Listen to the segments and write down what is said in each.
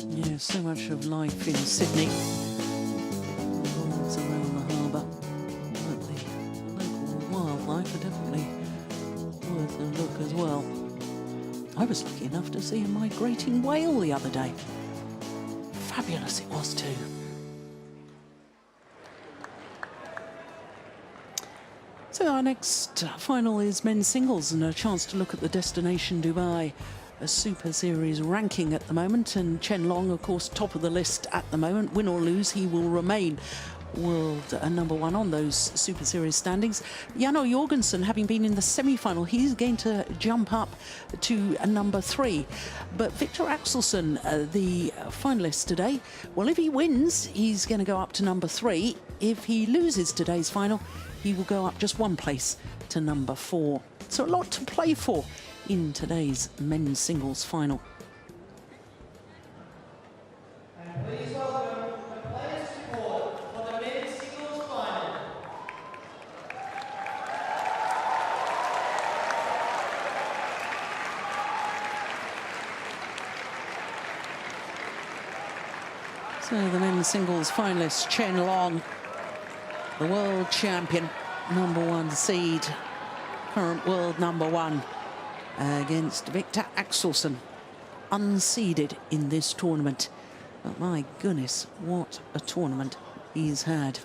Yeah, so much of life in Sydney. Boards around the harbour. But the local wildlife are definitely worth a look as well. I was lucky enough to see a migrating whale the other day. Fabulous it was too. So our next final is men's singles and a chance to look at the Destination Dubai a Super Series ranking at the moment. And Chen Long, of course, top of the list at the moment. Win or lose, he will remain world #1 on those Super Series standings. Jano Jorgensen, having been in the semi-final, he's going to jump up to #3. But Viktor Axelsen, the finalist today, well, if he wins, he's going to go up to #3. If he loses today's final, he will go up just one place to #4. So a lot to play for in today's men's singles final. Please welcome the players' support for the men's singles final. So the men's singles finalist, Chen Long, the world champion, #1 seed, current world #1, against Viktor Axelsen, unseeded in this tournament. But my goodness, what a tournament he's had.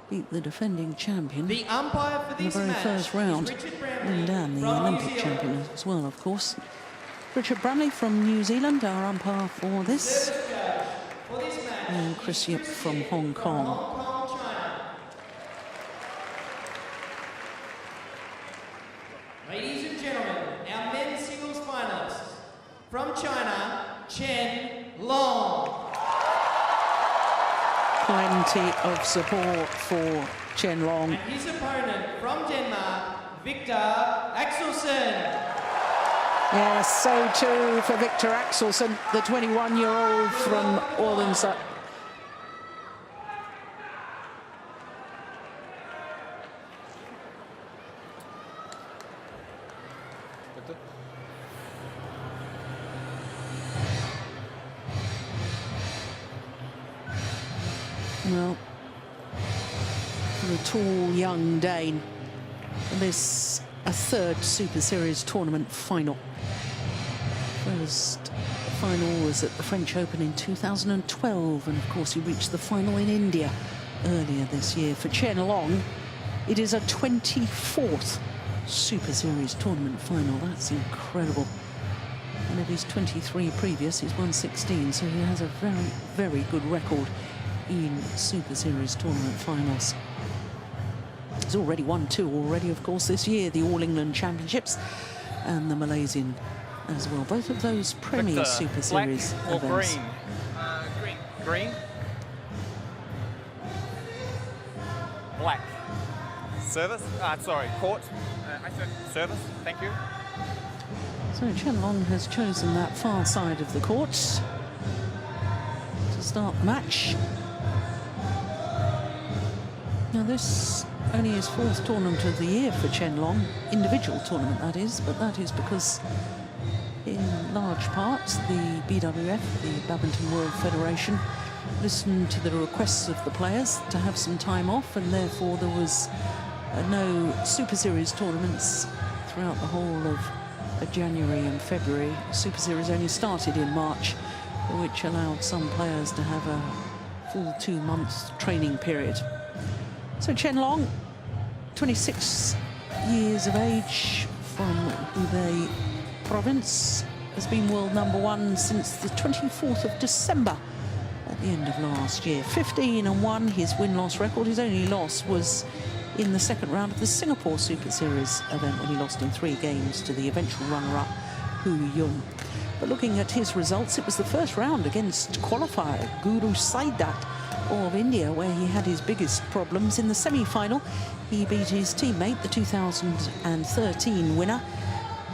Beat the defending champion The umpire for in the this very match first round, is Richard and down the from New Olympic Zealand. champion as well, of course. Richard Bramley from New Zealand, our umpire for this, Service judge for this match and Chris is Yip Chris from Yip Hong Kong. Hong Kong, China. Ladies and gentlemen, our men's singles finalists from China, Chen Long. Plenty of support for Chen Long. And his opponent from Denmark, Viktor Axelsen. Yes, so too for Viktor Axelsen, the 21-year-old from Odense. Well, for the tall young Dane, this a third Super Series tournament final. First final was at the French Open in 2012, and of course he reached the final in India earlier this year. For Chen Long, it is a 24th Super Series tournament final. That's incredible. And of his 23 previous, he's won 16, so he has a very, very good record in Super Series tournament finals. He's already won 2 already, of course, this year, the All England Championships and the Malaysian as well. Both of those Premier Victor, Super Series black or events. green? Green. Green? Black. Service? Sorry, court. I said service, thank you. So Chen Long has chosen that far side of the court to start the match. Now this only his 4th tournament of the year for Chen Long, individual tournament that is, but that is because in large part the BWF, the Badminton World Federation, listened to the requests of the players to have some time off, and therefore there was no Super Series tournaments throughout the whole of January and February. Super Series only started in March, which allowed some players to have a full 2-month training period. So Chen Long, 26 years of age, from Hubei province, has been world #1 since the 24th of December at the end of last year. 15-1 his win-loss record. His only loss was in the second round of the Singapore Super Series event when he lost in 3 games to the eventual runner-up Hu Yun. But looking at his results, it was the first round against qualifier Guru Saidat of India where he had his biggest problems. In the semi-final, he beat his teammate, the 2013 winner,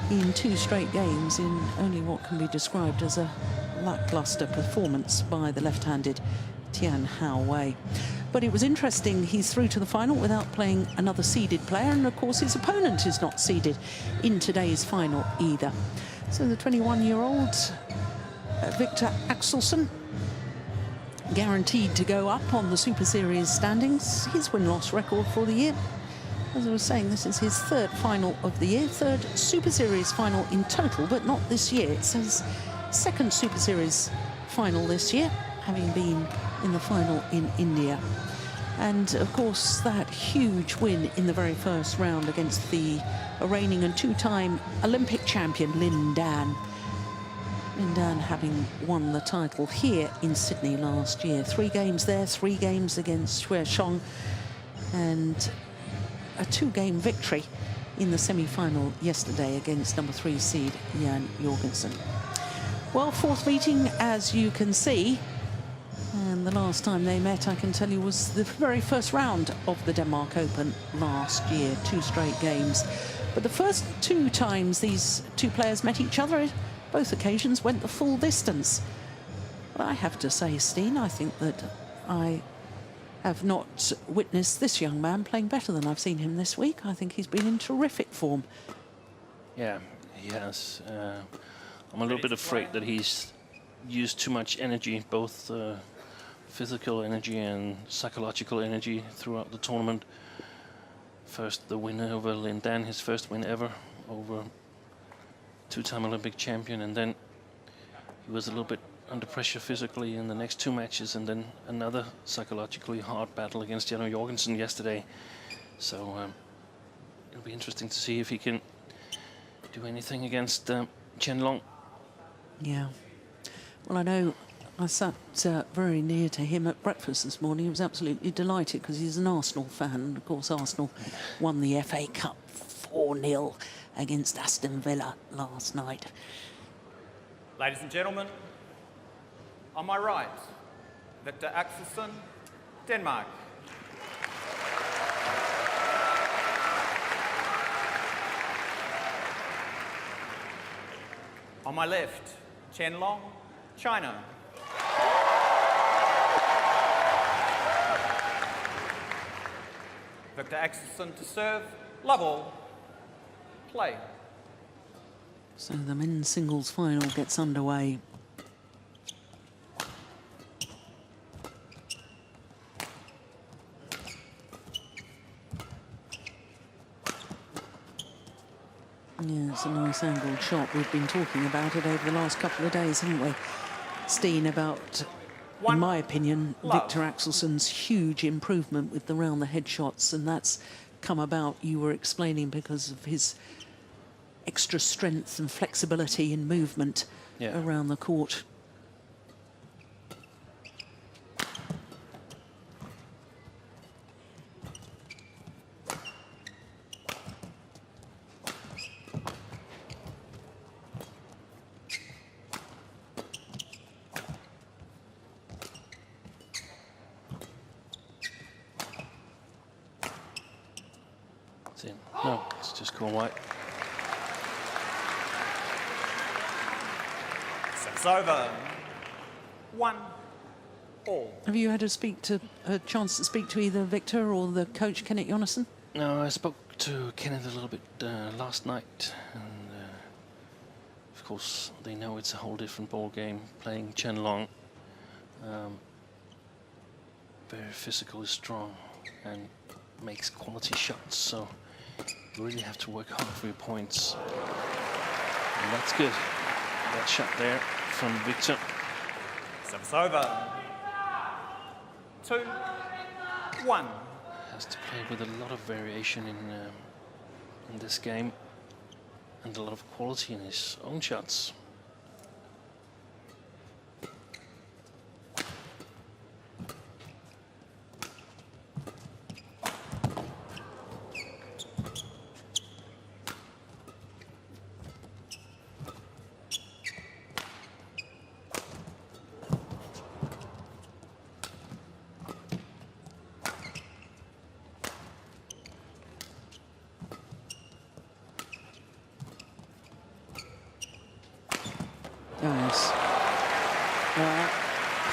in 2 straight games in only what can be described as a lackluster performance by the left-handed Tian Hao Wei. But it was interesting, he's through to the final without playing another seeded player, and of course his opponent is not seeded in today's final either. So the 21-year-old Viktor Axelsen, guaranteed to go up on the Super Series standings. His win-loss record for the year, as I was saying, this is his third final of the year, third Super Series final in total, but not this year. It's his second Super Series final this year, having been in the final in India. And of course, that huge win in the very first round against the reigning and two-time Olympic champion Lin Dan. Lin Dan having won the title here in Sydney last year. 3 games there, 3 games against Shui Shong, and a 2-game victory in the semi-final yesterday against number 3 seed Jan Jorgensen. Well, fourth meeting, as you can see, and the last time they met, I can tell you, was the very first round of the Denmark Open last year, 2 straight games. But the first 2 times these 2 players met each other, both occasions went the full distance. But I have to say, Steen, I think that I have not witnessed this young man playing better than I've seen him this week. I think he's been in terrific form. Yeah, he has. I'm a little bit afraid that he's used too much energy, both physical energy and psychological energy throughout the tournament. First the win over Lin Dan, his first win ever over 2-time Olympic champion, and then he was a little bit under pressure physically in the next 2 matches, and then another psychologically hard battle against Jan Jorgensen yesterday. So it'll be interesting to see if he can do anything against Chen Long. Yeah. Well, I know I sat very near to him at breakfast this morning. He was absolutely delighted because he's an Arsenal fan. And of course, Arsenal won the FA Cup 4-0 against Aston Villa last night. Ladies and gentlemen, on my right, Viktor Axelsen, Denmark. On my left, Chen Long, China. Viktor Axelsen to serve, love all, play. So the men's singles final gets underway. Yeah, it's a nice angled shot. We've been talking about it over the last couple of days, haven't we, Steen, about, in my opinion, Viktor Axelsen's huge improvement with the round-the-head shots, and that's come about, you were explaining, because of his extra strength and flexibility in movement around the court. No, it's just gone white. It's over. 1-all. Have you had a chance to speak to either Viktor or the coach, Kenneth Jonassen? No, I spoke to Kenneth a little bit last night, and of course they know it's a whole different ball game playing Chen Long. Very physically strong and makes quality shots, so you really have to work hard for your points. And that's good. That shot there from Viktor. Service over. 2-1. Has to play with a lot of variation in this game, and a lot of quality in his own shots.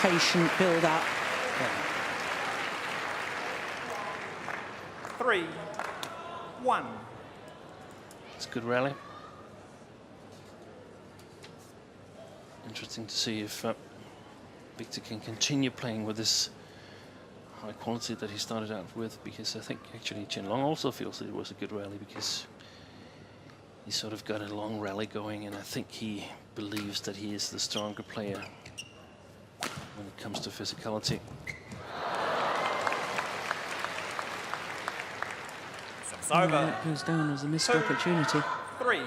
Patient build-up. 3-1. It's a good rally. Interesting to see if Viktor can continue playing with this high quality that he started out with, because I think actually Chen Long also feels that it was a good rally, because he sort of got a long rally going, and I think he believes that he is the stronger player when it comes to physicality. It's over. That goes down as a missed opportunity. 3.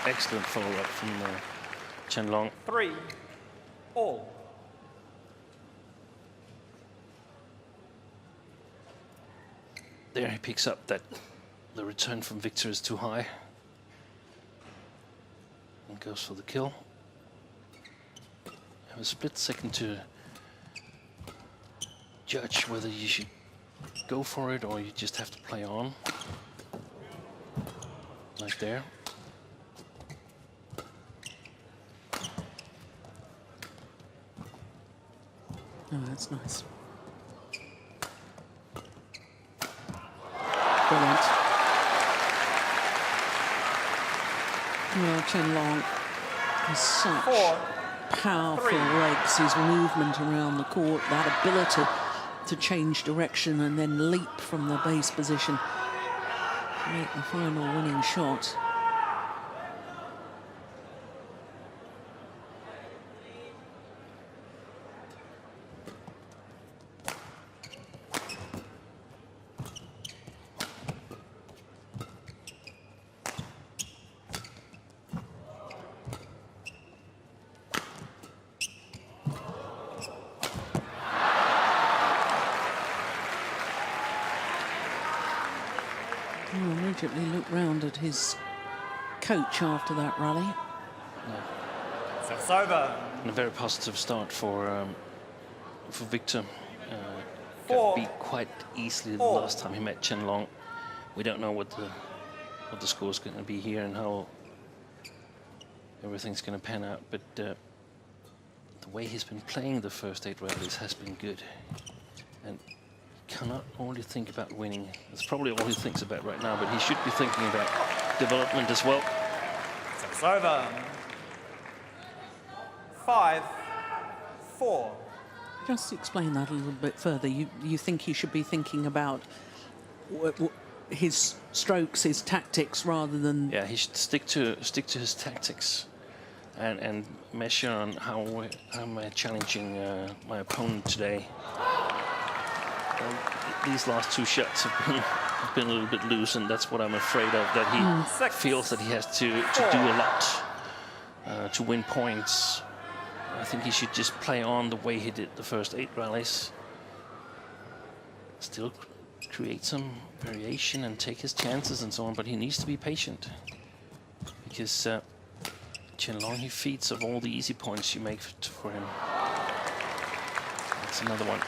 Excellent follow-up from Chen Long. 3-all. There he picks up that the return from Viktor is too high and goes for the kill. Have a split second to judge whether you should go for it or you just have to play on. Like there. Oh, that's nice. Brilliant. Well, Chen Long has such powerful legs, his movement around the court, that ability to change direction and then leap from the base position to make the final winning shot. Immediately looked round at his coach after that rally. It's over. And a very positive start for Viktor. Got beat quite easily the last time he met Chen Long. We don't know what the score's going to be here and how everything's going to pan out, but the way he's been playing the first 8 rallies has been good. And cannot only think about winning. That's probably all he thinks about right now, but he should be thinking about development as well. It's over. 5-4. Just explain that a little bit further. You think he should be thinking about his strokes, his tactics, rather than... Yeah, he should stick to his tactics and measure on how am I challenging my opponent today. These last 2 shots have been a little bit loose, and that's what I'm afraid of, that he feels that he has to do a lot to win points. I think he should just play on the way he did the first 8 rallies. Still create some variation and take his chances and so on, but he needs to be patient. Because Chen Long, he feeds of all the easy points you make for him. That's another one.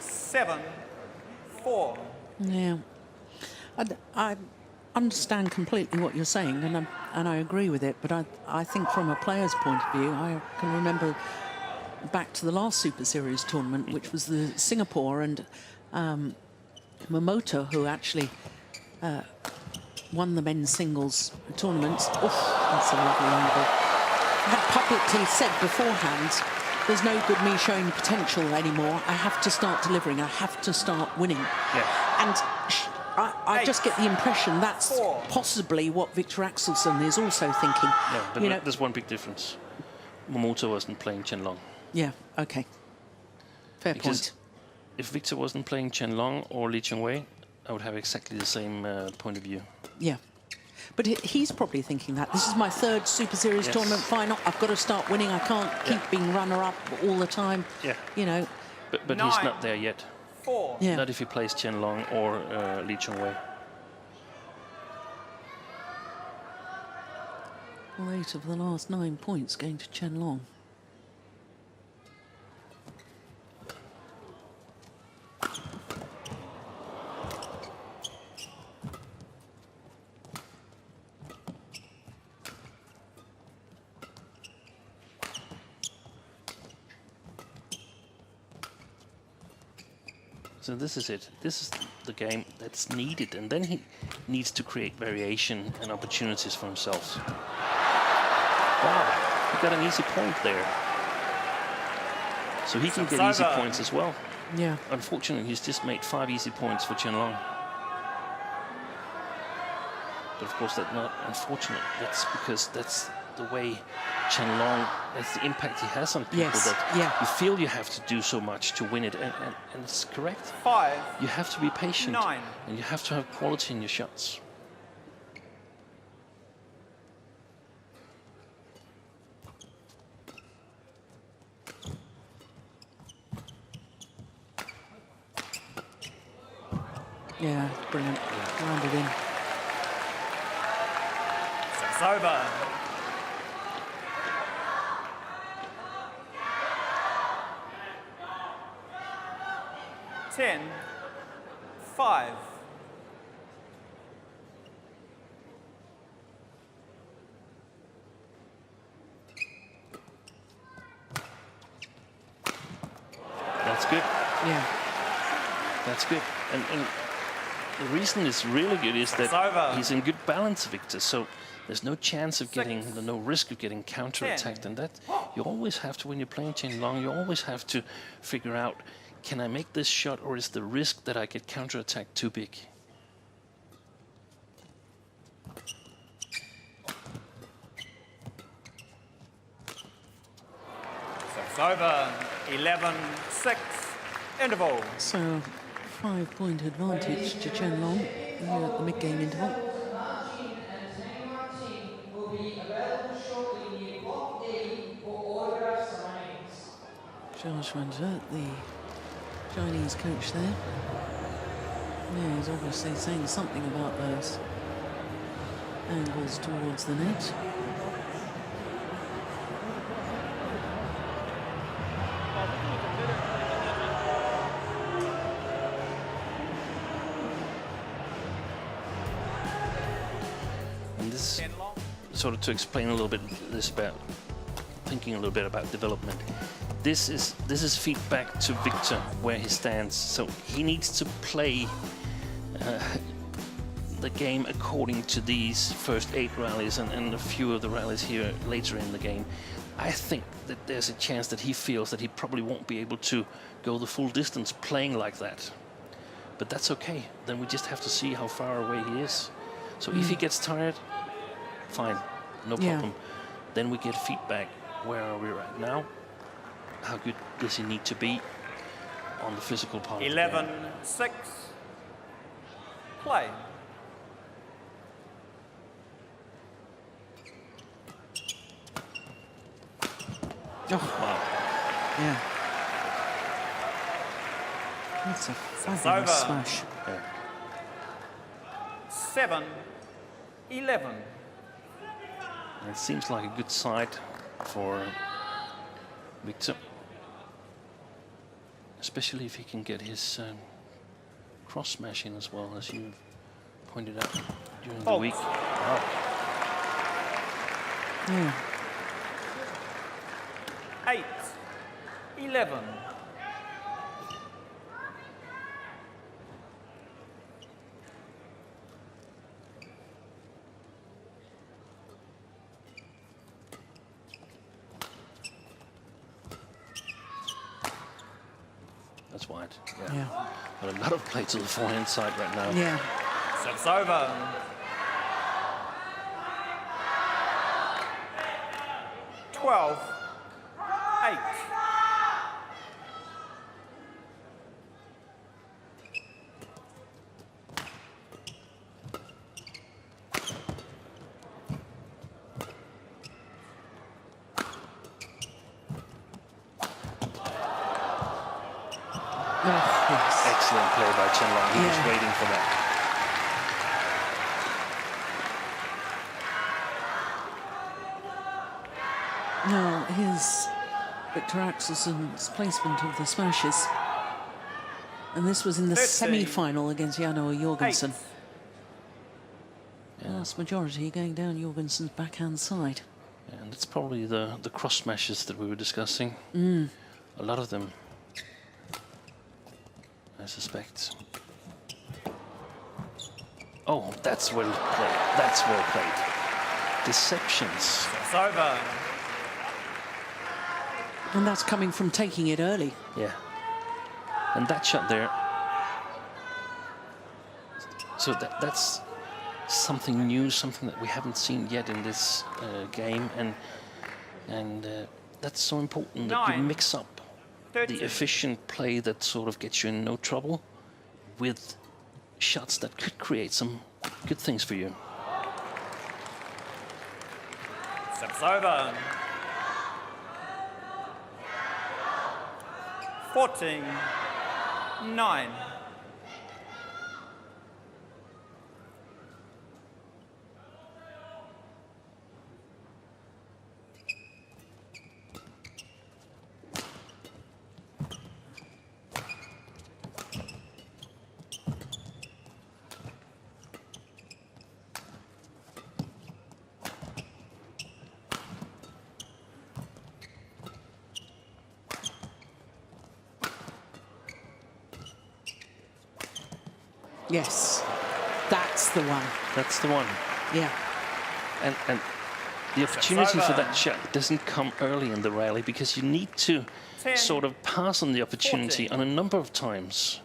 7-4. Yeah. I understand completely what you're saying, and I agree with it, but I think from a player's point of view, I can remember back to the last Super Series tournament, which was the Singapore, and Momota, who actually won the men's singles tournaments. Oh, that's a lovely angle. Had publicly said beforehand, there's no good me showing potential anymore. I have to start delivering. I have to start winning. Yeah. And I just get the impression that's possibly what Viktor Axelsen is also thinking. Yeah, but there's one big difference. Momota wasn't playing Chen Long. Yeah, okay. Fair Because point. if Viktor wasn't playing Chen Long or Li Chengwei, I would have exactly the same point of view. Yeah. But he's probably thinking that. This is my 3rd Super Series tournament final. I've got to start winning. I can't keep being runner-up all the time. Yeah. You know. But he's not there yet. 4. Yeah. Not if he plays Chen Long or Li Chengwei. Well, 8 of the last 9 points going to Chen Long. So this is it. This is the game that's needed, and then he needs to create variation and opportunities for himself. Wow, he got an easy point there. So he can get easy points as well. Yeah. Unfortunately, he's just made 5 easy points for Chen Long. But of course, that's not unfortunate. That's because that's the way Chen Long, that's the impact he has on people. Yes, That yeah. you feel you have to do so much to win it, and it's correct. 5. You have to be patient, 9. and you have to have quality in your shots. Yeah, brilliant. Rounded in. It's over. Ten. 5. That's good. Yeah. That's good. And the reason it's really good is It's over. that he's in good balance, Viktor. So there's no chance of 6. getting, no risk of getting counter-attacked. And that you always have to, when you're playing Chen Long, you always have to figure out, can I make this shot, or is the risk that I get counter-attacked too big? So it's over. 11-6. Interval. So 5-point advantage to Chen Long here at the mid-game interval. Zhao Xuanzhe, the Chinese coach there. Yeah, he's obviously saying something about those angles towards the net. And this, Chen Long. sort of to explain a little bit this about, thinking a little bit about development. This is feedback to Viktor where he stands. So he needs to play the game according to these first 8 rallies and a few of the rallies here later in the game. I think that there's a chance that he feels that he probably won't be able to go the full distance playing like that. But that's okay. Then we just have to see how far away he is. So if he gets tired, fine, no Yeah. problem. Then we get feedback. Where are we right now? How good does he need to be on the physical part? of the game? 11-6. Play. Oh, Wow. yeah. That's a over. fabulous smash. Yeah. 7-11. It seems like a good side for Viktor. Especially if he can get his cross smash in as well, as you pointed out during the Oh. week. Wow. Yeah. 8-11. That's wide. Yeah. But a lot of play to the forehand side right now. Yeah. So it's over. 12-8. Oh, yes. Excellent play by Chen Long. He was Yeah. waiting for that. No, here's Viktor Axelsen's placement of the smashes. And this was in the 13. semi-final against Jano Jorgensen. 8. Vast majority going down Jorgensen's backhand side. And it's probably the cross smashes that we were discussing. A lot of them, I suspect. Oh, that's well played. That's well played. Deceptions. It's over. And that's coming from taking it early. Yeah. And that shot there. So that's something new, something that we haven't seen yet in this game, and that's so important that you 9. mix up 13. the efficient play that sort of gets you in no trouble with shots that could create some good things for you. It's over. 14. 9. Yes, that's the one. That's the one. Yeah. And the opportunity for over. that shot doesn't come early in the rally because you need to 10, sort of pass on the opportunity 14. on a number of times.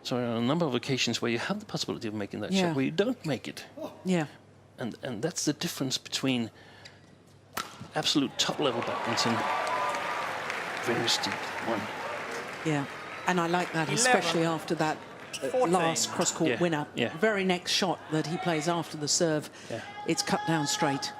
So on a number of occasions where you have the possibility of making that Yeah. shot, where you don't make it. Yeah. And that's the difference between absolute top-level badminton, very steep one. Yeah. And I like that, 11. especially after that 14. last cross-court Yeah, winner. yeah. Very next shot that he plays after the serve, Yeah. it's cut down straight.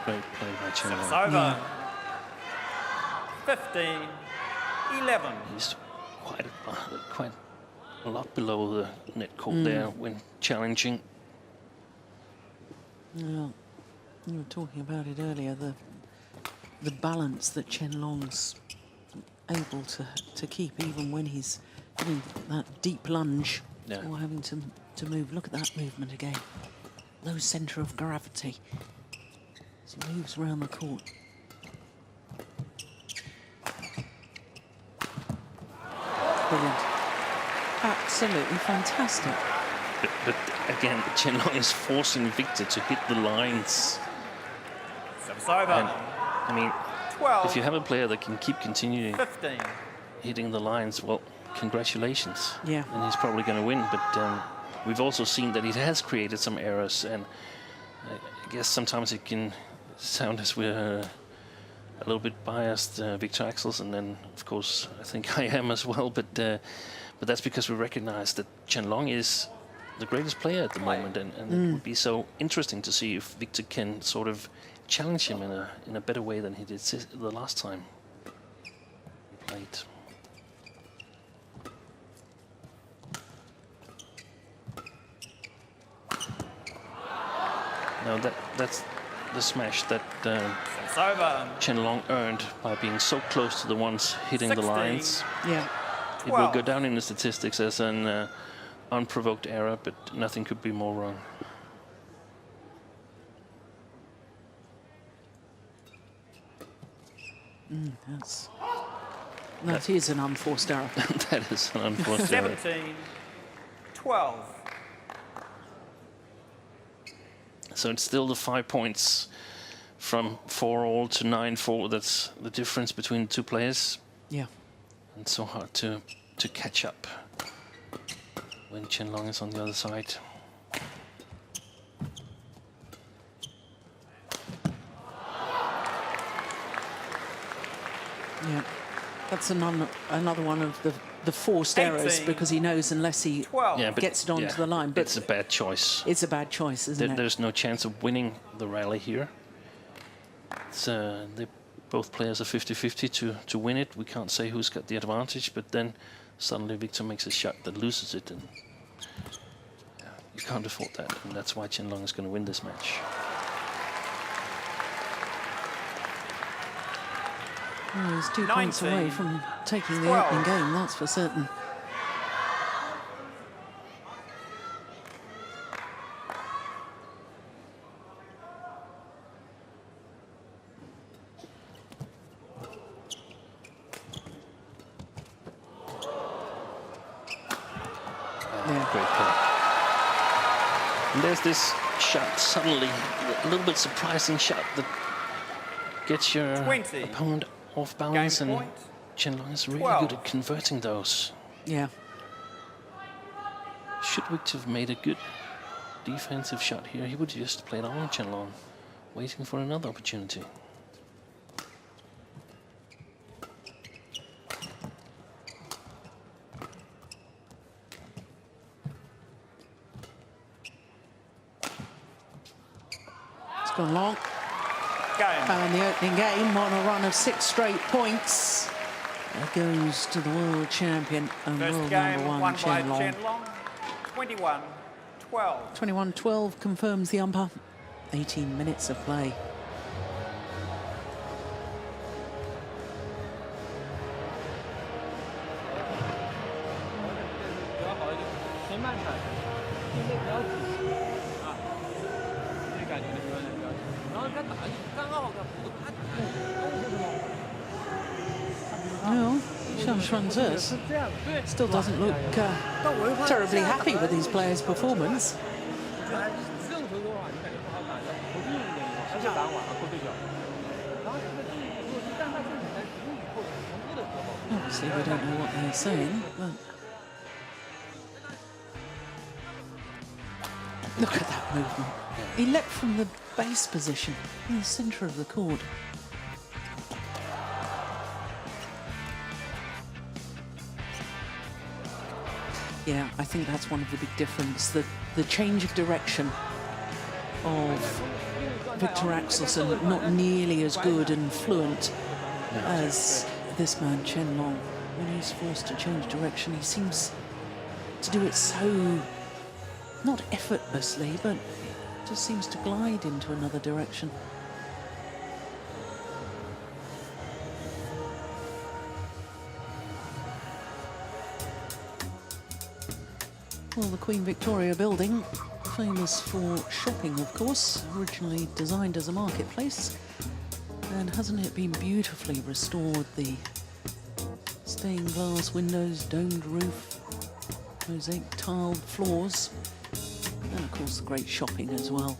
Great play by Chen. It's over. 15. 11. He's quite a lot below the net court there when challenging. Yeah. You were talking about it earlier, the balance that Chen Long's able to keep even when he's doing that deep lunge Yeah. or having to move. Look at that movement again. Low centre of gravity. As he moves around the court. Brilliant. Absolutely fantastic. But again, Chen Long is forcing Viktor to hit the lines. It's over. And, I mean, 12. if you have a player that can keep continuing 15. hitting the lines, well, congratulations. Yeah. And he's probably going to win. But we've also seen that he has created some errors, and I guess sometimes it can sound as we're a little bit biased, Viktor Axelsen, and of course I think I am as well. But that's because we recognize that Chen Long is the greatest player at the moment, and it would be so interesting to see if Viktor can sort of challenge him in a better way than he did the last time he played. Now that's the smash that It's over. Chen Long earned by being so close to the ones hitting the 16. lines. Yeah. It will go 12. down in the statistics as an unprovoked error, but nothing could be more wrong. That is an unforced error. That is an unfortunate error. 17. 12. So it's still the 5 points from 4-all to 9-4. That's the difference between the two players. Yeah. And so hard to catch up when Chen Long is on the other side. Yeah, that's another one of the forced errors 18. because he knows unless he 12. Yeah, but gets it onto the line. But it's a bad choice. it's a bad choice, isn't it? There's no chance of winning the rally here. Both players are 50-50 to win it. We can't say who's got the advantage, but then suddenly Viktor makes a shot that loses it, and you can't afford that, and that's why Chen Long is going to win this match. Well, he's 2 points 19. away from taking the 12. opening game, that's for certain. Great play. And there's this shot, suddenly, a little bit surprising shot that gets your 20. opponent off balance, Game and point. Chen Long is really 12. good at converting those. Yeah. Should Viktor have made a good defensive shot here, he would just play it on Chen Long, waiting for another opportunity. It's gone long. Game. And the opening game on a run of 6 straight points. That goes to the world champion and First world game number 1, won by Chen Long. Chen Long. 21-12. 21-12 confirms the umpire. 18 minutes of play. Well, Chen still doesn't look terribly happy with his player's performance. Obviously, we don't know what they're saying, but look at that movement. He leapt from the base position in the centre of the court. Yeah, I think that's one of the big differences. The change of direction of Viktor Axelsen, not nearly as good and fluent as this man, Chen Long. When he's forced to change direction, he seems to do it so, not effortlessly, but just seems to glide into another direction. Well, the Queen Victoria building, famous for shopping, of course, originally designed as a marketplace. And hasn't it been beautifully restored? The stained glass windows, domed roof, mosaic tiled floors, and of course the great shopping as well.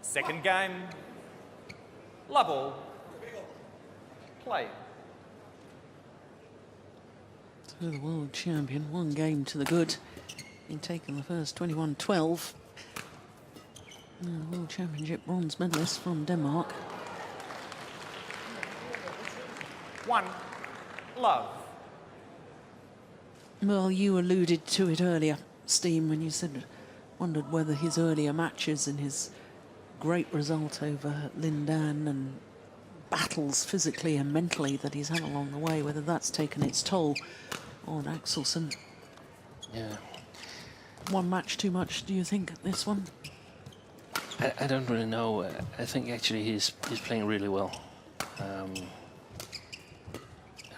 Second game. Level. Play. So the world champion, 1 game to the good, in taking the first 21-12. World Championship bronze medalist from Denmark. 1. Love. Well, you alluded to it earlier, Steen, when you wondered whether his earlier matches and his great result over Lin Dan and battles physically and mentally that he's had along the way, whether that's taken its toll on Axelsen. Yeah. 1 match too much, do you think, this one? I don't really know. I think actually he's playing really well. And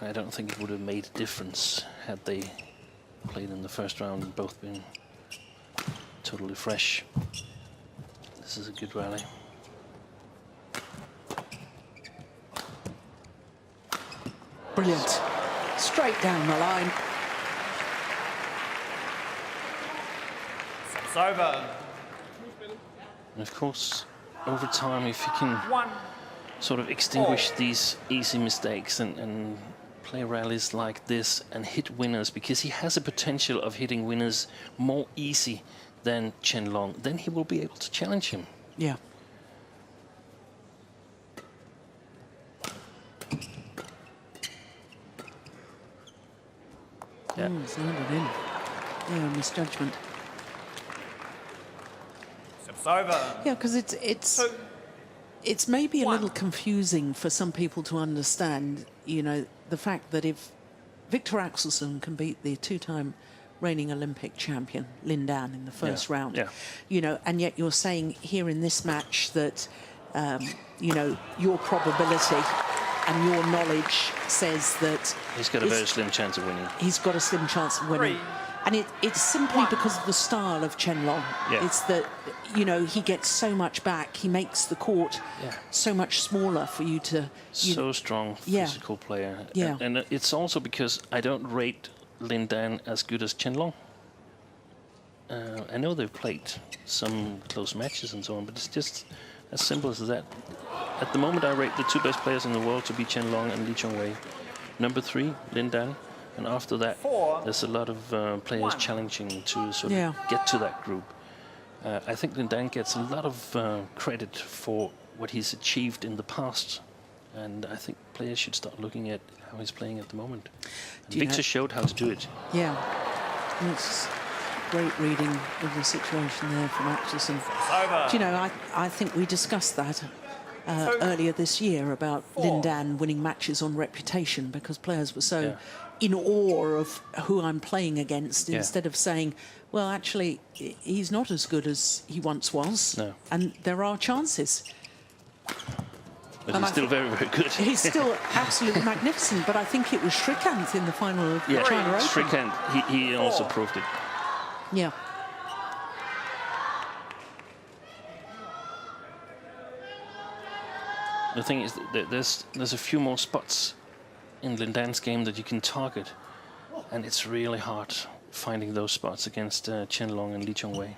I don't think it would have made a difference had they played in the first round and both been totally fresh. This is a good rally. Brilliant. Straight down the line. It's over. And of course, over time, if you can 1. sort of extinguish these easy mistakes and play rallies like this and hit winners, because he has a potential of hitting winners more easy than Chen Long, then he will be able to challenge him. Yeah. Yeah. It's landed in. Yeah, misjudgment. It's over. Yeah, because it's maybe a little confusing for some people to understand, you know, the fact that if Viktor Axelsen can beat the 2-time reigning Olympic champion Lin Dan in the first round, you know, and yet you're saying here in this match that, you know, your probability and your knowledge says that He's got a very slim chance of winning. he's got a slim chance of winning. 3. And it's simply because of the style of Chen Long. Yeah. It's that, you know, he gets so much back. He makes the court so much smaller for you to... So strong physical player. Yeah. And it's also because I don't rate Lin Dan as good as Chen Long. I know they've played some close matches and so on, but it's just as simple as that. At the moment, I rate the 2 best players in the world to be Chen Long and Li Chongwei. Number 3, Lin Dan. And after that, 4. there's a lot of players challenging to sort of get to that group. I think Lin Dan gets a lot of credit for what he's achieved in the past. And I think players should start looking at how he's playing at the moment. Viktor showed how to do it. Yeah. And it's great reading of the situation there from Axelsen. Do you know, I think we discussed that earlier this year about Lin Dan winning matches on reputation, because players were so in awe of who I'm playing against, instead of saying, well, actually, he's not as good as he once was. No. And there are chances. But he's still very, very good. He's still absolutely magnificent, but I think it was Srikanth in the final of the China Open. Srikanth, he also proved it. Yeah. The thing is, that there's a few more spots in Lin Dan's game that you can target, and it's really hard finding those spots against Chen Long and Li Chongwei.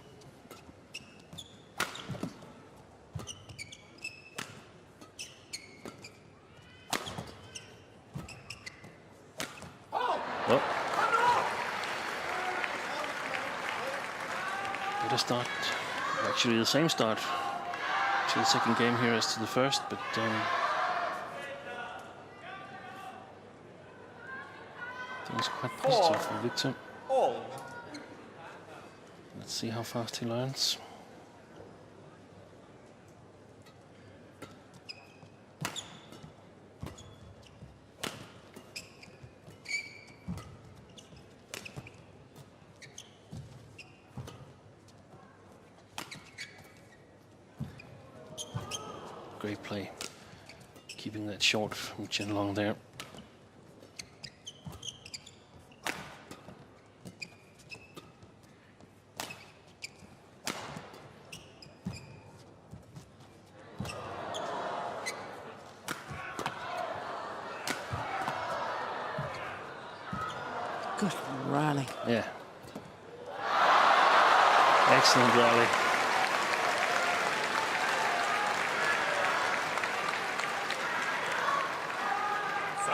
Oh. Better start. Actually, the same start to the second game here as to the first, but things quite positive for Viktor. Let's see how fast he learns. Great play, keeping that short from Chen Long there. Good rally. Yeah. Excellent rally.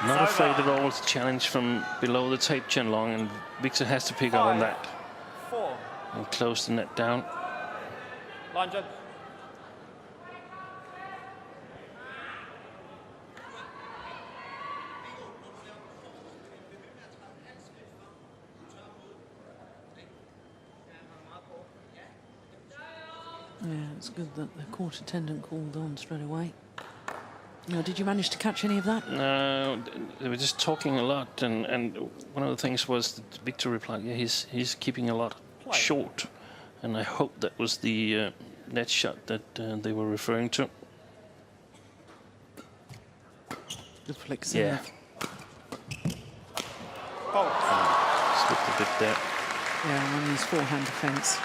Not afraid at all to challenge from below the tape, Chen Long, and Viktor has to pick up on that 4. and close the net down. Line judge. Yeah, it's good that the court attendant called on straight away. Now, did you manage to catch any of that? No, they were just talking a lot, and one of the things was that Viktor replied, yeah, he's keeping a lot short, and I hope that was the net shot that they were referring to. Good flicks. Yeah. Slipped a bit there. Yeah, on his forehand defence.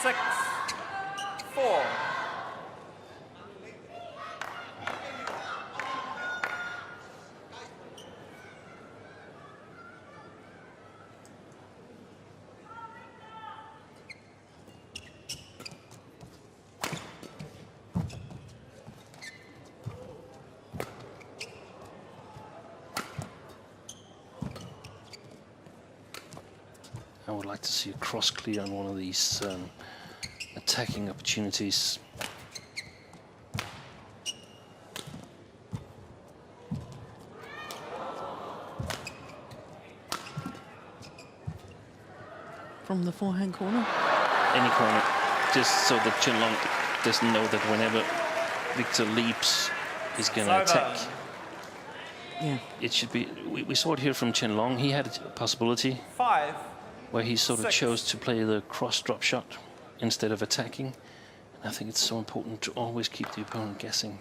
6. 4. I would like to see a cross clear on one of these attacking opportunities. From the forehand corner? Any corner, just so that Chen Long doesn't know that whenever Viktor leaps, he's going to attack. Yeah. It should be. We saw it here from Chen Long. He had a possibility 5, where he sort of 6. chose to play the cross drop shot instead of attacking. And I think it's so important to always keep the opponent guessing.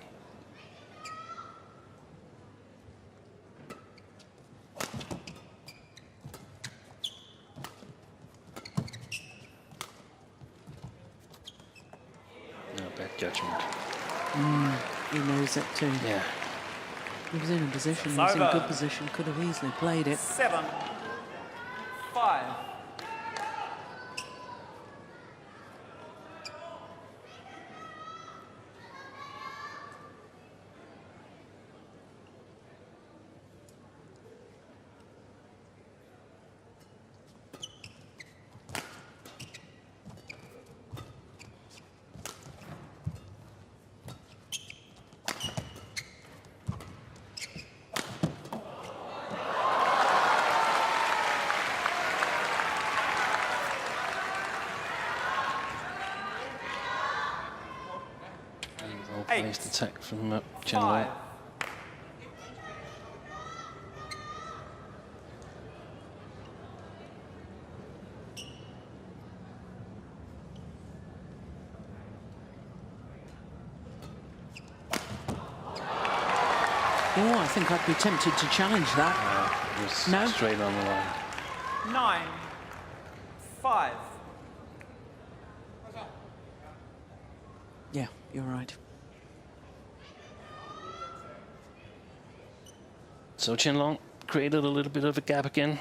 No, bad judgment. He knows it too. Yeah. He was in a position, he It's was in a over. good position, could have easily played it. 7, 5. Well-placed attack from Chen Long. 5. Oh, I think I'd be tempted to challenge that. It was No? straight on the line. 9, 5. Yeah, you're right. So Chen Long created a little bit of a gap again.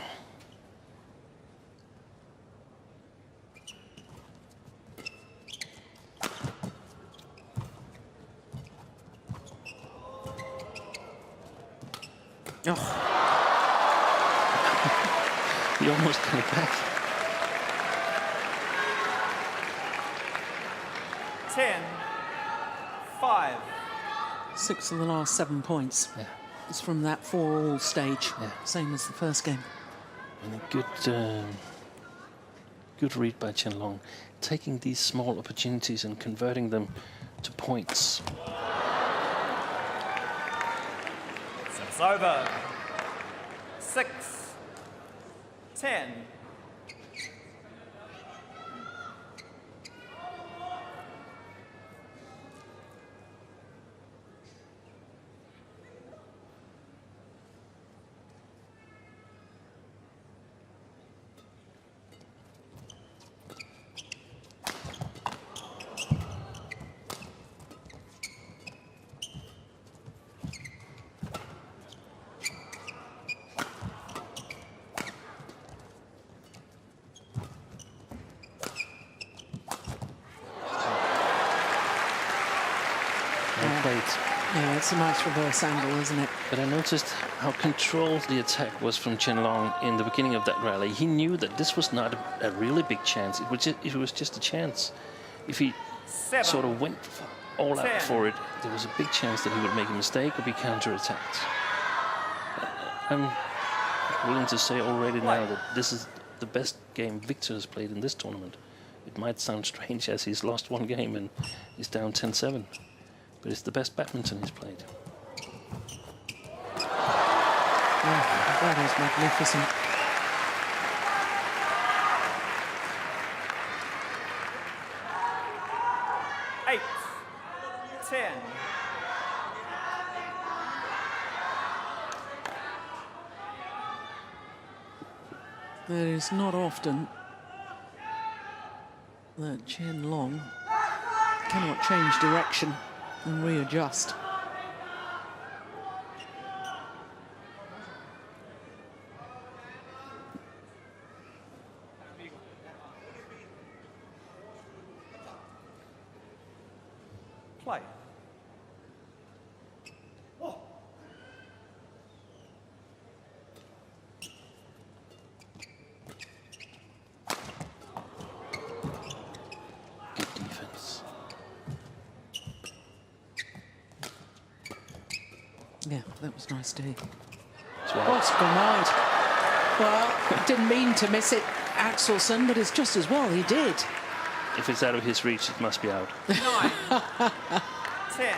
Oh, He almost got it back. 10, 5. 6 of the last 7 points. Yeah. It's from that 4-all stage, Yeah. same as the first game. And a good read by Chen Long, taking these small opportunities and converting them to points. It's over. 6, 10. Well played. Yeah, it's a nice reverse angle, isn't it? But I noticed how controlled the attack was from Chen Long in the beginning of that rally. He knew that this was not a really big chance. It was just a chance. If he 7. sort of went all out 10. for it, there was a big chance that he would make a mistake or be counter-attacked. I'm willing to say already now that this is the best game Viktor has played in this tournament. It might sound strange as he's lost one game and he's down 10-7, but it's the best badminton he's played. Oh, that is magnificent. Eight, 10. It is not often that Chen Long cannot change direction and readjust. Play. Yeah, that was nice to hear. It's wide. Oh, it's gone wide. Well, didn't mean to miss it, Axelsen, but it's just as well he did. If it's out of his reach, it must be out. 9, 10.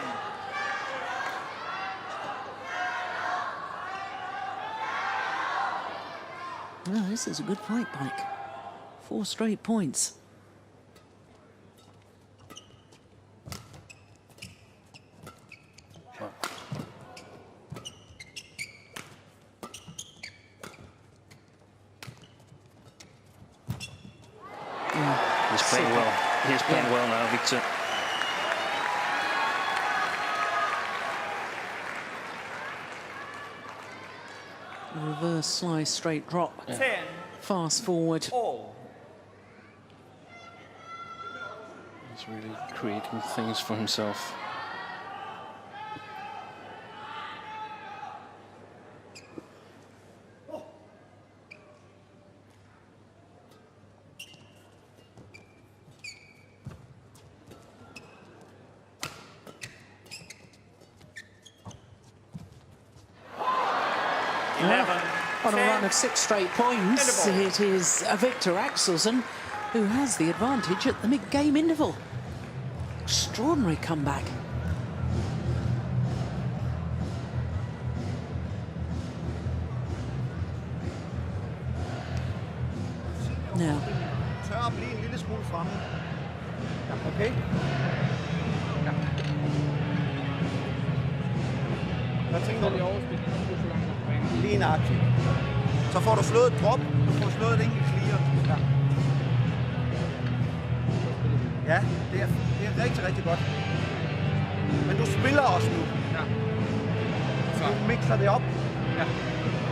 Well, this is a good fight, Mike. 4 straight points. He's playing well. He's playing well now, Viktor. Reverse slice, straight drop. 10. Fast forward. All. He's really creating things for himself. On a run of 6 straight points, it is Viktor Axelsen who has the advantage at the mid-game interval. Extraordinary comeback. Now, Tør at blive en lille smule fremme. Ja, okay. Ja. Hvad tænker du? Lige nøjagtigt. Så får du slået et drop, du får slået et enkelt clear. Ja. Ja, det er rigtig, rigtig godt. Men du spiller også nu. Ja. Du mixer det op. Ja.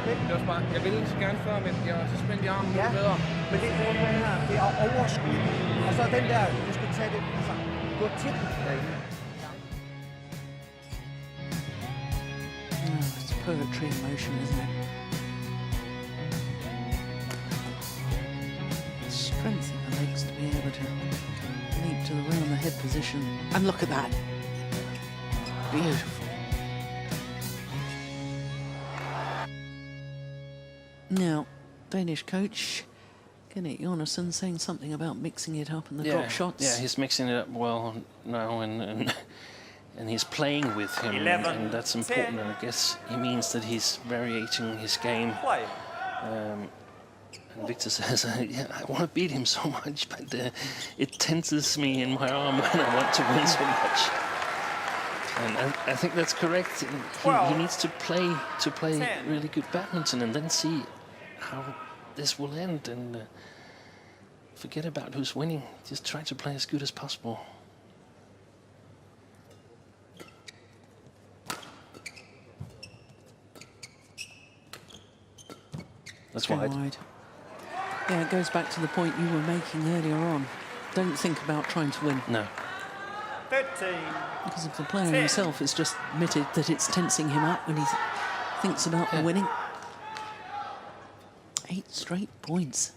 Det er også bare, jeg ville så gerne før, men så spændte jeg armen lidt bedre. Men det her, det er overskud. Og så den der, du skal tage det, altså, gå til den derinde. it's poetry in motion, isn't it? Strength in the legs to be able to leap to the round the head position. And look at that. Beautiful. Now, Danish coach Kenneth Jonassen saying something about mixing it up and the drop shots. Yeah, he's mixing it up well now, and he's playing with him, 11, and that's important. 10. And I guess he means that he's variating his game. Play. And Viktor says, yeah, I want to beat him so much, but it tenses me in my arm when I want to win so much. And I think that's correct. He needs to play 10. really good badminton and then see how this will end, and forget about who's winning. Just try to play as good as possible. That's wide. Yeah, it goes back to the point you were making earlier on. Don't think about trying to win. No. 13. Because if the player 10. himself has just admitted that it's tensing him up when he thinks about the winning. 8 straight points.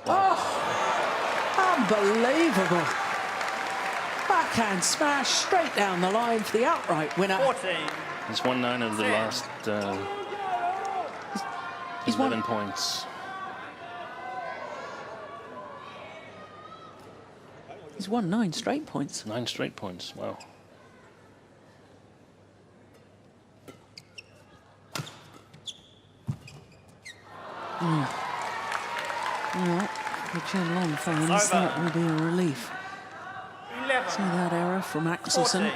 Oh, unbelievable. Backhand smash straight down the line for the outright winner. 14. He's 1-9 of the 10. last He's 11 points. He's won 9 straight points. 9 straight points. Wow. Well, for Chen Long fans, that will be a relief. 11. See that error from Axelsen. 14.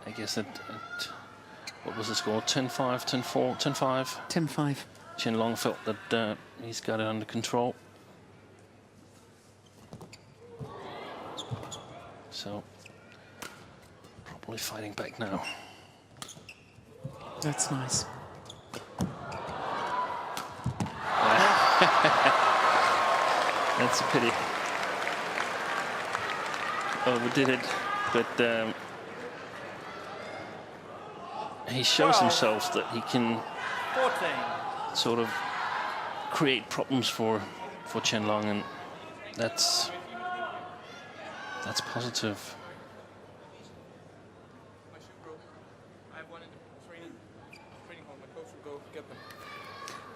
I guess that what was the score? 10-5, 10-4, 10-5. 10-5. Chen Long felt that he's got it under control. So, probably fighting back now. That's nice. That's a pity. Overdid it, but he shows himself that he can 14. sort of create problems for Chen Long, and that's positive. I have one in the training hall. My coach will go get them.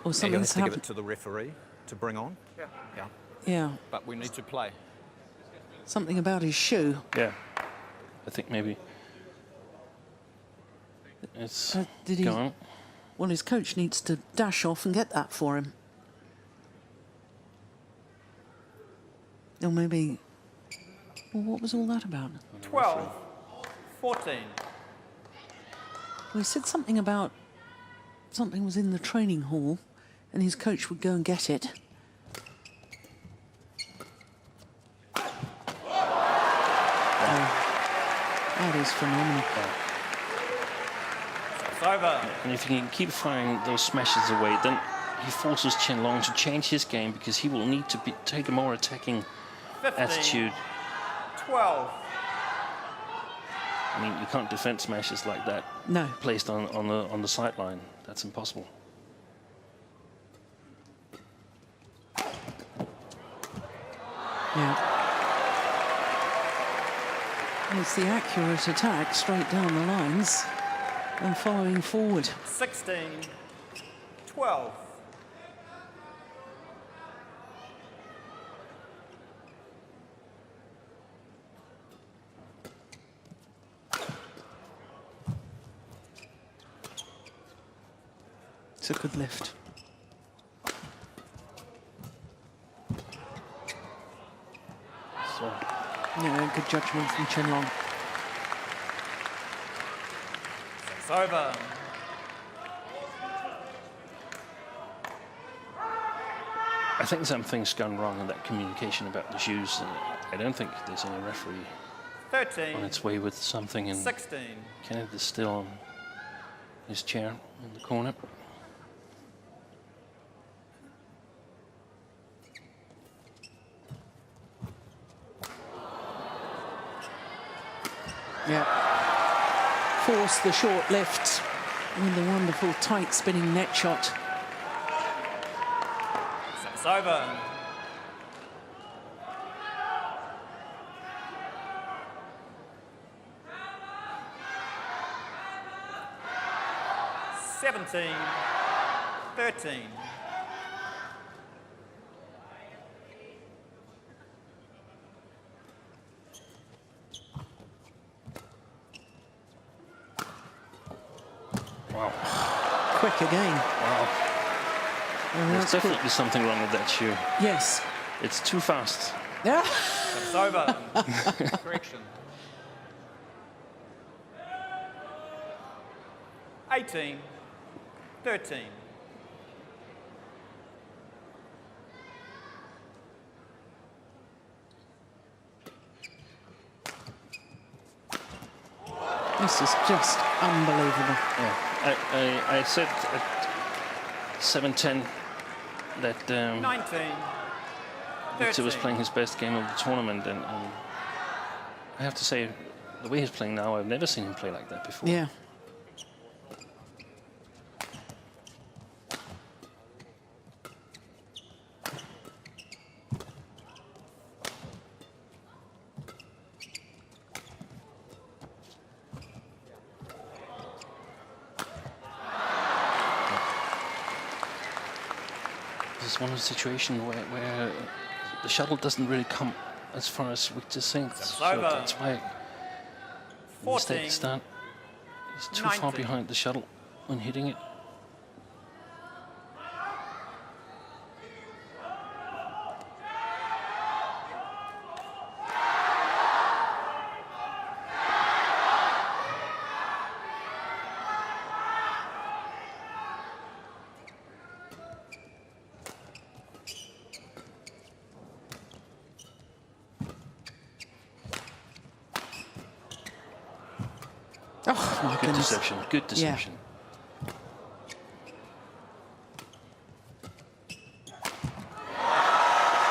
Or Now you'll have something's to give happened. it to the referee to bring on. Yeah. Yeah. Yeah, But we need to play. something about his shoe. Yeah, I think maybe it's Did he? gone. Well, his coach needs to dash off and get that for him. Or maybe. Well, what was all that about? 12, 14. Well, he said something about something was in the training hall, and his coach would go and get it. That is phenomenal. It's over. And if he can keep firing those smashes away, then he forces Chen Long to change his game, because he will need to take a more attacking 15, attitude. 12. I mean, you can't defend smashes like that No. placed on the sideline. That's impossible. Yeah. It's the accurate attack straight down the lines and following forward. 16, 12. It's a good lift. So Yeah, good judgment from Chen Long. It's over. I think something's gone wrong in that communication about the shoes. I don't think there's any referee 13, on its way with something, and 16. Kenneth is still on his chair in the corner. Yeah. Force the short lift with the wonderful tight spinning net shot. It's over. Seventeen, 13. Wow. Quick again. Wow. And There's that's cool. definitely something wrong with that shoe. Yes. It's too fast. Yeah. It's over. Correction. 18, 13. This is just unbelievable. Yeah. I said at 7-10 that 19, Viktor was 13. playing his best game of the tournament, and I have to say, the way he's playing now, I've never seen him play like that before. Yeah. This is one of the situations where the shuttle doesn't really come as far as Viktor thinks. So over. that's why 14, start. He's too far 19. behind the shuttle when hitting it. Oh, my Good goodness. deception. Good deception.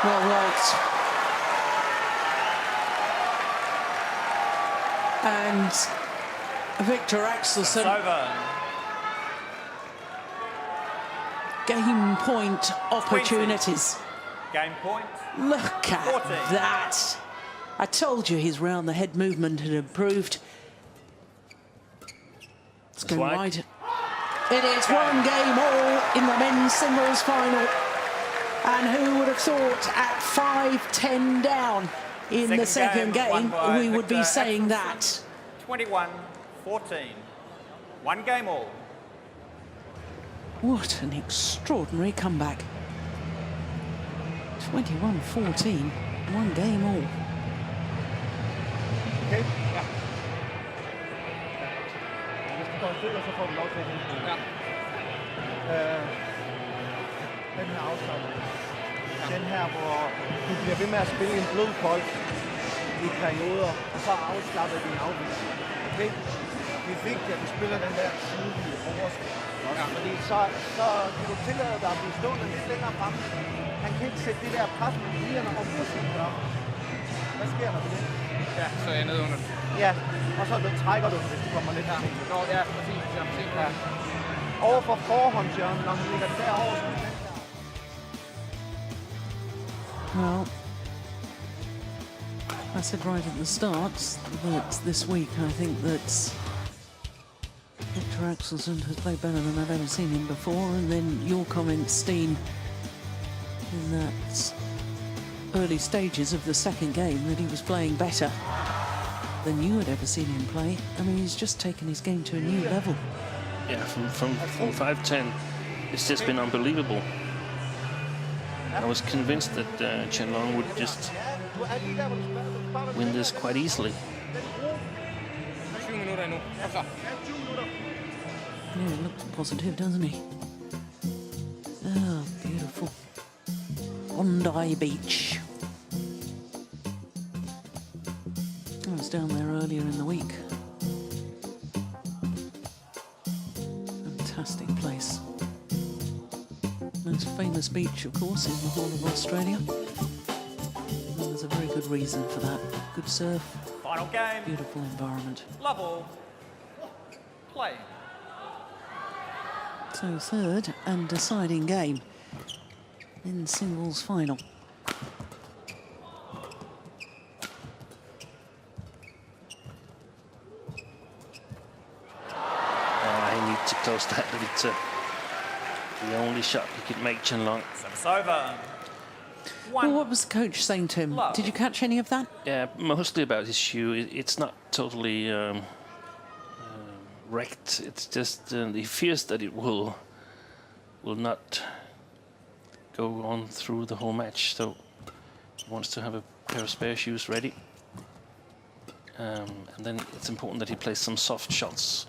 Well worked. And Viktor It's Axelsen over. game point opportunities. Game point. Look at 14. that. I told you his round the head movement had improved. It's going wide. It is 1 game all in the men's singles final. And who would have thought at 5-10 down in the second game we would be saying that. 21-14. 1 game all. What an extraordinary comeback. 21-14, 1 game all. Okay? Ja. Hvis du går en stykke, så får vi lov til at hente den. Ja. Den her afslappning. Den her, hvor du bliver ved med at spille en blød bold i perioder, og så afslapper din afvisning. Okay? Det er vigtigt, at du spiller den der tidlige overskab. Ja. Fordi så kan du tillade dig at blive stående lidt længere frem. Han kan ikke sætte det der pres med linjerne og musklen gør. Hvad sker der med det? Ja, så er jeg nede under. Ja, og så trækker du, hvis du kommer lidt her. Ja, præcis. Ja. Over for forhåndshjørnet, når han ligger derovre, så Well, I said right at the start that this week I think that Viktor Axelsen has played better than I've ever seen him before, and then your comment, Steen, in that early stages of the second game that he was playing better than you had ever seen him play. I mean, he's just taken his game to a new level. Yeah, from 5-10, it's just been unbelievable. I was convinced that Chen Long would just win this quite easily. 20 minutter endnu. Yeah, he looks positive, doesn't he? Oh, beautiful. Bondi Beach. I was down there earlier in the week. Fantastic place. Most famous beach, of course, is the whole of Australia. And there's a very good reason for that. Good surf, Final game. beautiful environment. Level. Play. So third and deciding game in singles final. I need to close that, but it's the only shot he could make, Chen Long. Service over. Well, what was the coach saying to him? Did you catch any of that? Yeah, mostly about his shoe. It's not totally wrecked. It's just he fears that it will not go on through the whole match. So he wants to have a pair of spare shoes ready. And then it's important that he plays some soft shots.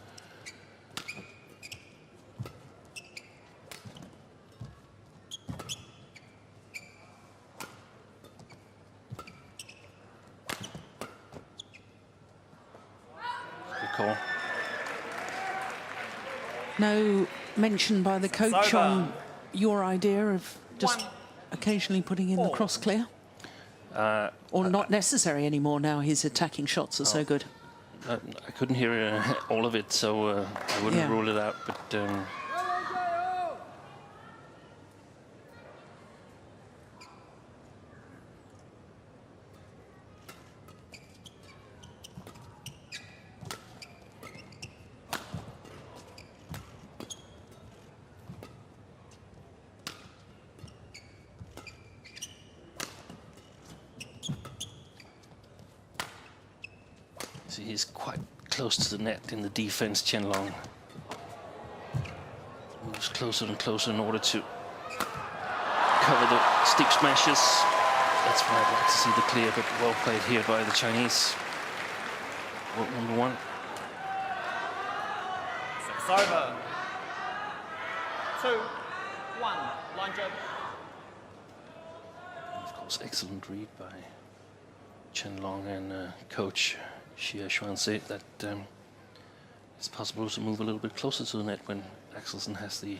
Call. No mention by the coach on your idea of just occasionally putting in the cross clear? Or not necessary anymore now his attacking shots are so good? I couldn't hear all of it, so I wouldn't rule it out. But he's quite close to the net in the defense, Chen Long. Moves closer and closer in order to cover the steep smashes. That's why I'd like to see the clear, but well played here by the Chinese. World number 1. Service over. 2-1. Line jump. Of course, excellent read by Chen Long and coach Xie Xuanzi that it's possible to move a little bit closer to the net when Axelsen has the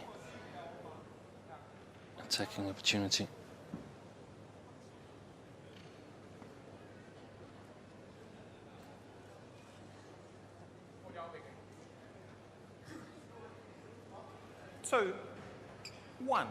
attacking opportunity. 1.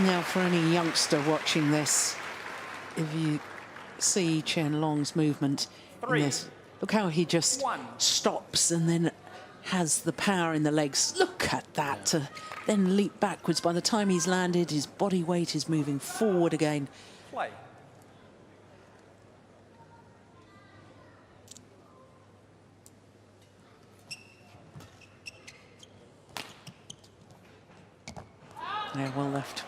Now, for any youngster watching this, if you see Chen Long's movement in this, look how he just stops and then has the power in the legs. Look at that, to then leap backwards. By the time he's landed, his body weight is moving forward again. Play. Yeah, well left.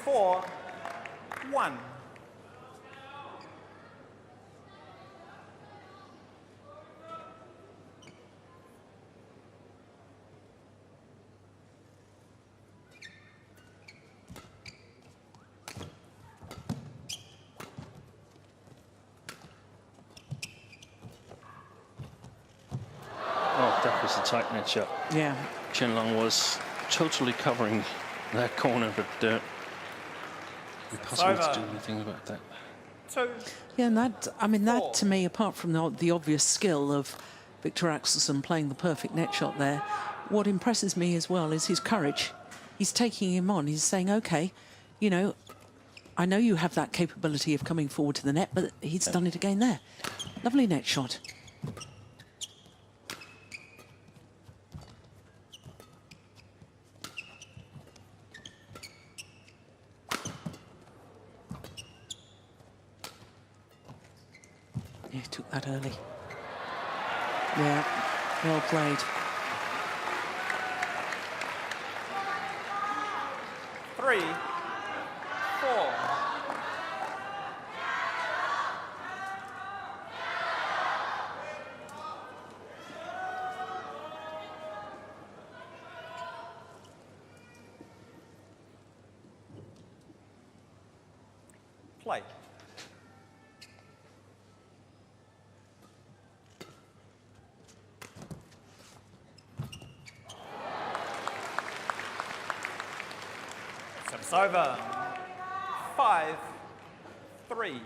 4, 1. Oh, that was a tight net shot. Yeah. Chen Long was totally covering that corner, but impossible to do anything about that. 2. Yeah, and that, I mean, that to me, apart from the obvious skill of Viktor Axelsen playing the perfect net shot there, what impresses me as well is his courage. He's taking him on. He's saying, OK, you know, I know you have that capability of coming forward to the net, but he's done it again there. Lovely net shot. Yeah, took that early. Yeah, well played. Three, 4. Play. It's over. 5, 3.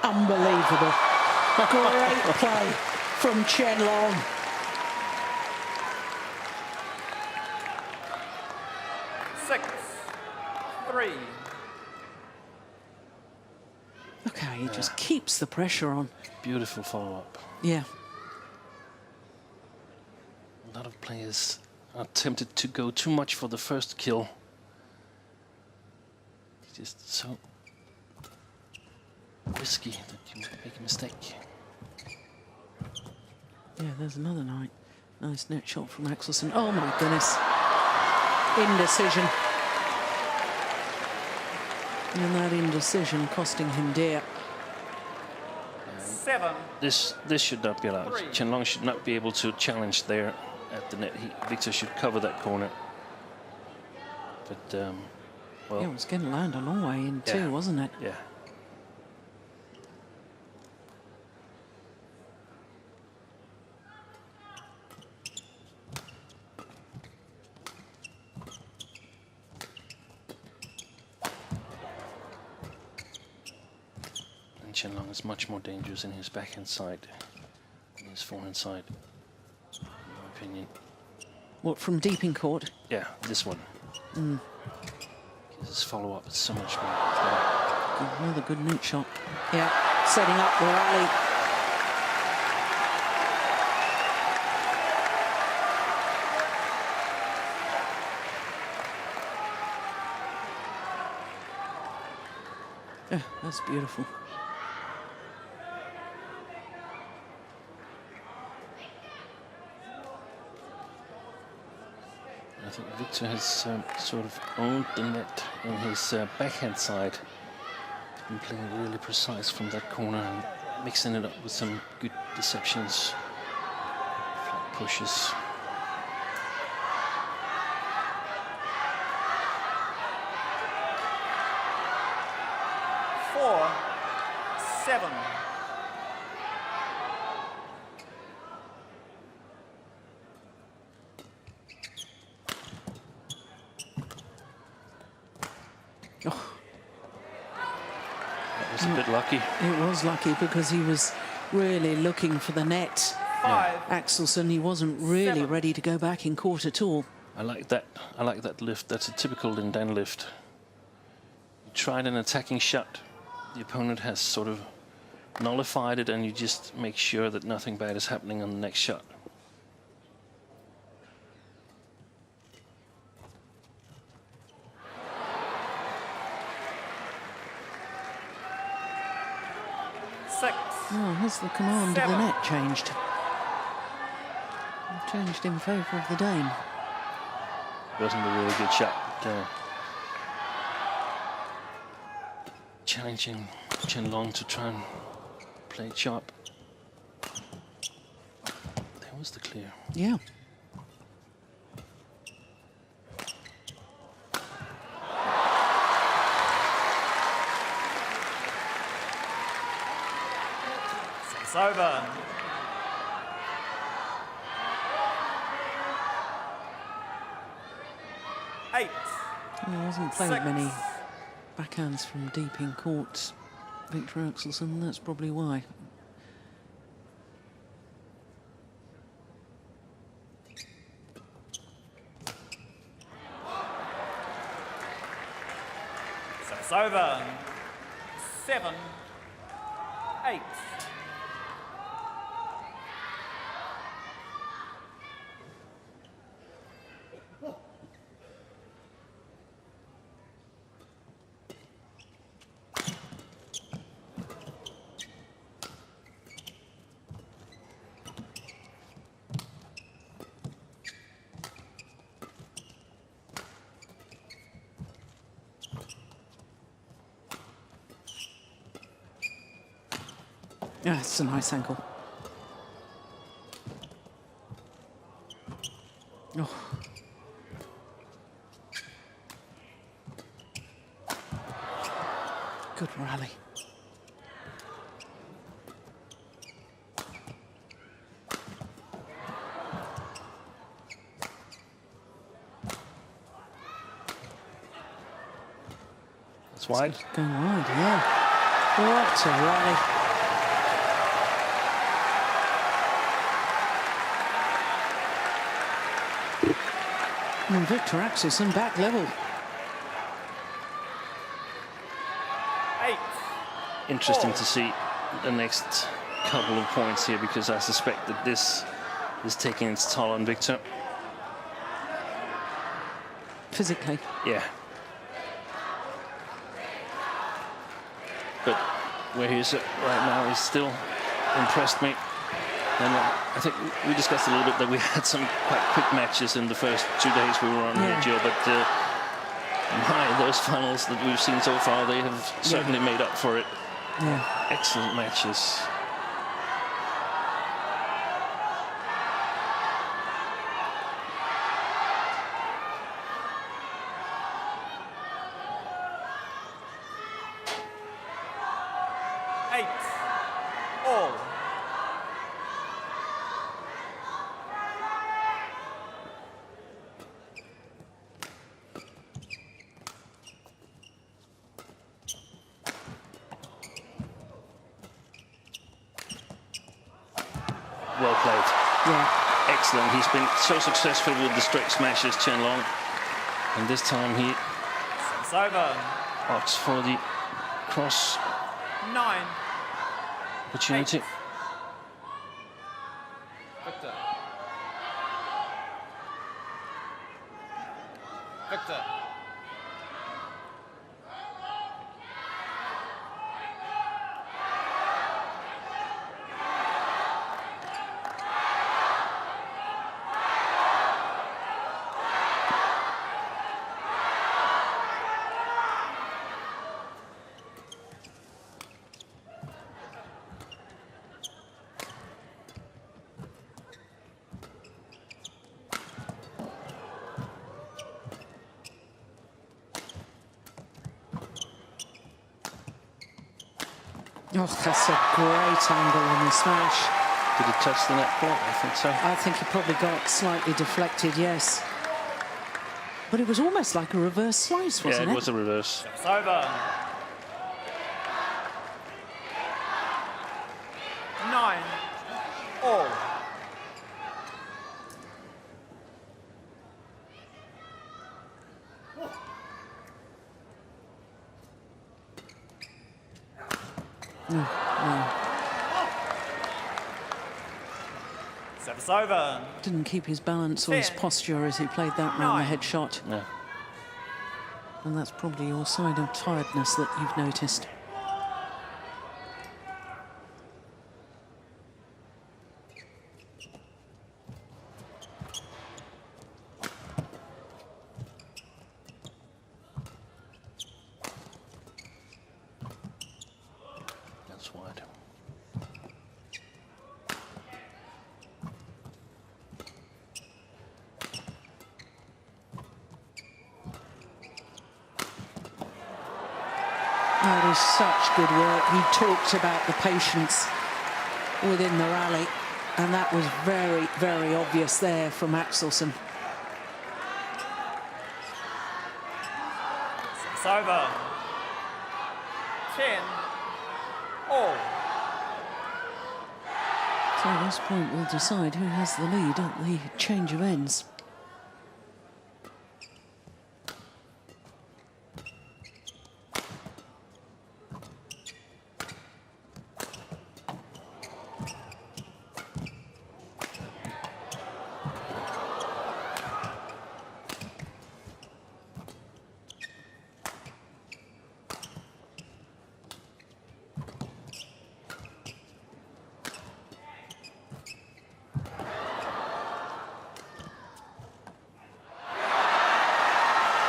Unbelievable. Great play from Chen Long. Six, 3. Look how he just keeps the pressure on. Beautiful follow-up. Yeah. A lot of players are tempted to go too much for the first kill. It's just so risky that you make a mistake. Yeah, there's another nice net shot from Axelsen. Oh my goodness. Indecision. And that indecision costing him dear. 7. This should not be allowed. Chen Long should not be able to challenge there at the net. Viktor should cover that corner. But, well... Yeah, it was going to land a long way in too, wasn't it? Yeah. Chen Long is much more dangerous in his backhand side than his forehand side, in my opinion. What, from deep in court? Yeah, this one. His follow-up is so much better. Another good net shot. Yeah, setting up the rally. Yeah, that's beautiful. I think Viktor has sort of owned the net in his backhand side. He's been playing really precise from that corner and mixing it up with some good deceptions, flat pushes. Four, 7. That was a bit lucky. It was lucky because he was really looking for the net. 5. Axelsen, he wasn't really 7. ready to go back in court at all. I like that. I like that lift. That's a typical Lindan lift. You tried an attacking shot. The opponent has sort of nullified it, and you just make sure that nothing bad is happening on the next shot. Oh, has the command of the net changed? Changed in favour of the Dane. Wasn't a really good shot, but challenging Chen Long to try and play it sharp. There was the clear. Yeah. It's over. Eight. He hasn't played 6. many backhands from deep in court, Viktor Axelsen. That's probably why. So it's over. 7, 8. Yeah, it's a nice ankle. Oh. Good rally. It's wide. Going wide, yeah. What a rally. And Viktor Axelsen back level. 8. Interesting to see the next couple of points here, because I suspect that this is taking its toll on Viktor. Physically. Yeah. But where he is right now, he's still impressed me. And I think we discussed a little bit that we had some quite quick matches in the first 2 days we were on here, Jill, but those finals that we've seen so far, they have certainly made up for it. Yeah. Excellent matches. Well played. Yeah. Excellent. He's been so successful with the straight smashes, Chen Long. And this time he It's over. opts for the cross 9. opportunity. 8. Viktor. Viktor. Oh, that's a great angle on the smash. Did it touch the net block? I think so. I think he probably got slightly deflected, yes. But it was almost like a reverse slice, wasn't it? Yeah, it was a reverse. It's over. 9 all. Service over. Didn't keep his balance or his 10. posture as he played that round the 9. head shot. No. And that's probably your sign of tiredness that you've noticed. That's wide. That is such good work. He talked about the patience within the rally, and that was very, very obvious there from Axelsen. It's over. 10 all. So this point will decide who has the lead at the change of ends.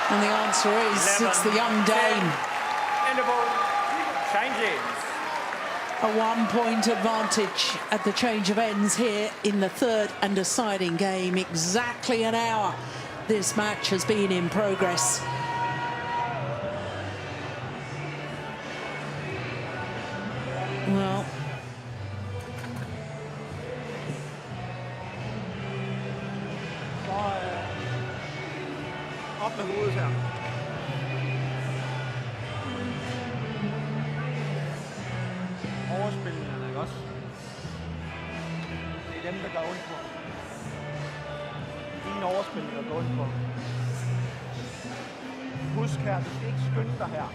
And the answer is 11, it's the young Dane. Interval changes. A 1-point advantage at the change of ends here in the third and deciding game. Exactly an hour this match has been in progress. Well, Op med hovedet her. Overspillene, ikke også? Det er dem, der gør ondt på. Dine overspil, der går ondt på. Husk her, du skal ikke skynde dig her.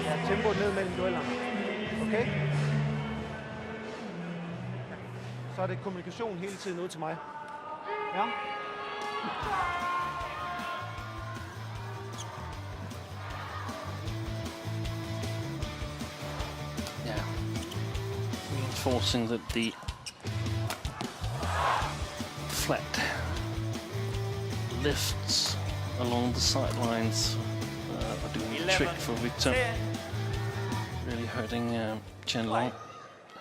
Ja, tempoet ned mellem duellerne. Okay? Så er det kommunikation hele tiden ud til mig. Ja? Yeah. Reinforcing that the flat lifts along the sidelines are doing a 11, trick for Viktor. 10. Really hurting Chen Long,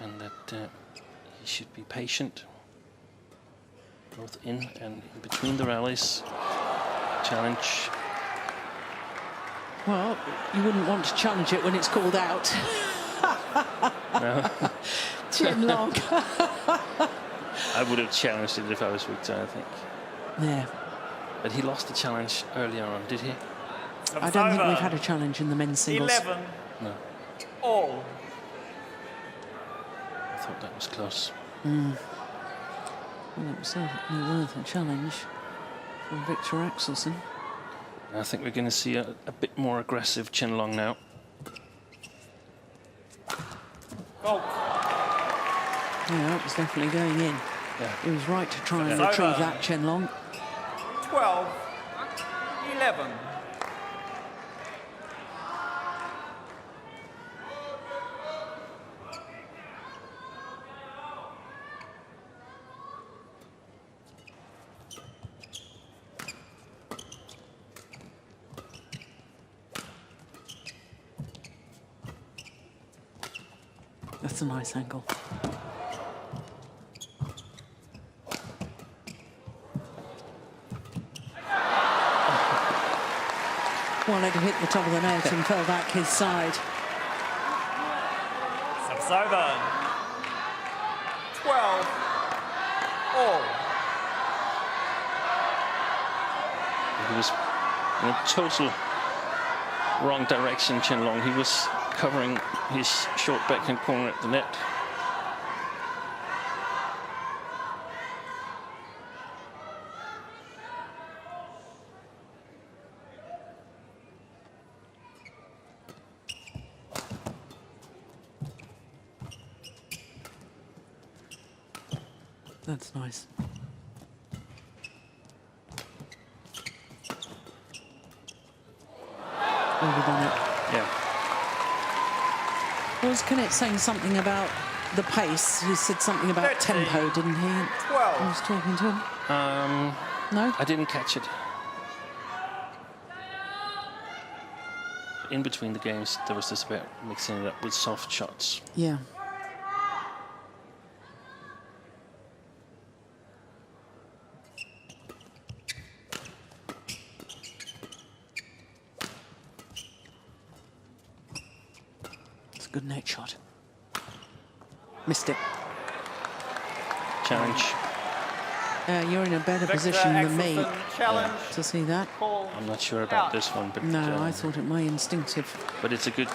and that he should be patient, both in and in between the rallies. Challenge. well, you wouldn't want to challenge it when it's called out. No. Chen Long. I would have challenged it if I was Viktor, I think. Yeah. But he lost the challenge earlier on, did he? I don't think we've had a challenge in the men's singles. 11 No. all. I thought that was close. Well, it was certainly worth a challenge from Viktor Axelsen. I think we're going to see a bit more aggressive Chen Long now. Goal. Yeah, that was definitely going in. Yeah. He was right to try and Yeah. retrieve Over. that, Chen Long. 12 11. That's a nice angle. Well, it hit the top of the net and fell back his side. Service over. 12 all. He was in a total wrong direction, Chen Long. He was covering his short backhand corner at the net. That's nice. Overdone it. Yeah. Was Kenneth saying something about the pace? He said something about 13, tempo, didn't he? 12. I was talking to him. No? I didn't catch it. In between the games, there was this about mixing it up with soft shots. Yeah. It's a good net shot. Missed it. Challenge. You're in a better Victor position than me Axelsen, challenge. to see that. Call. I'm not sure about Out. this one, but No, I thought it might instinctive. but it's a good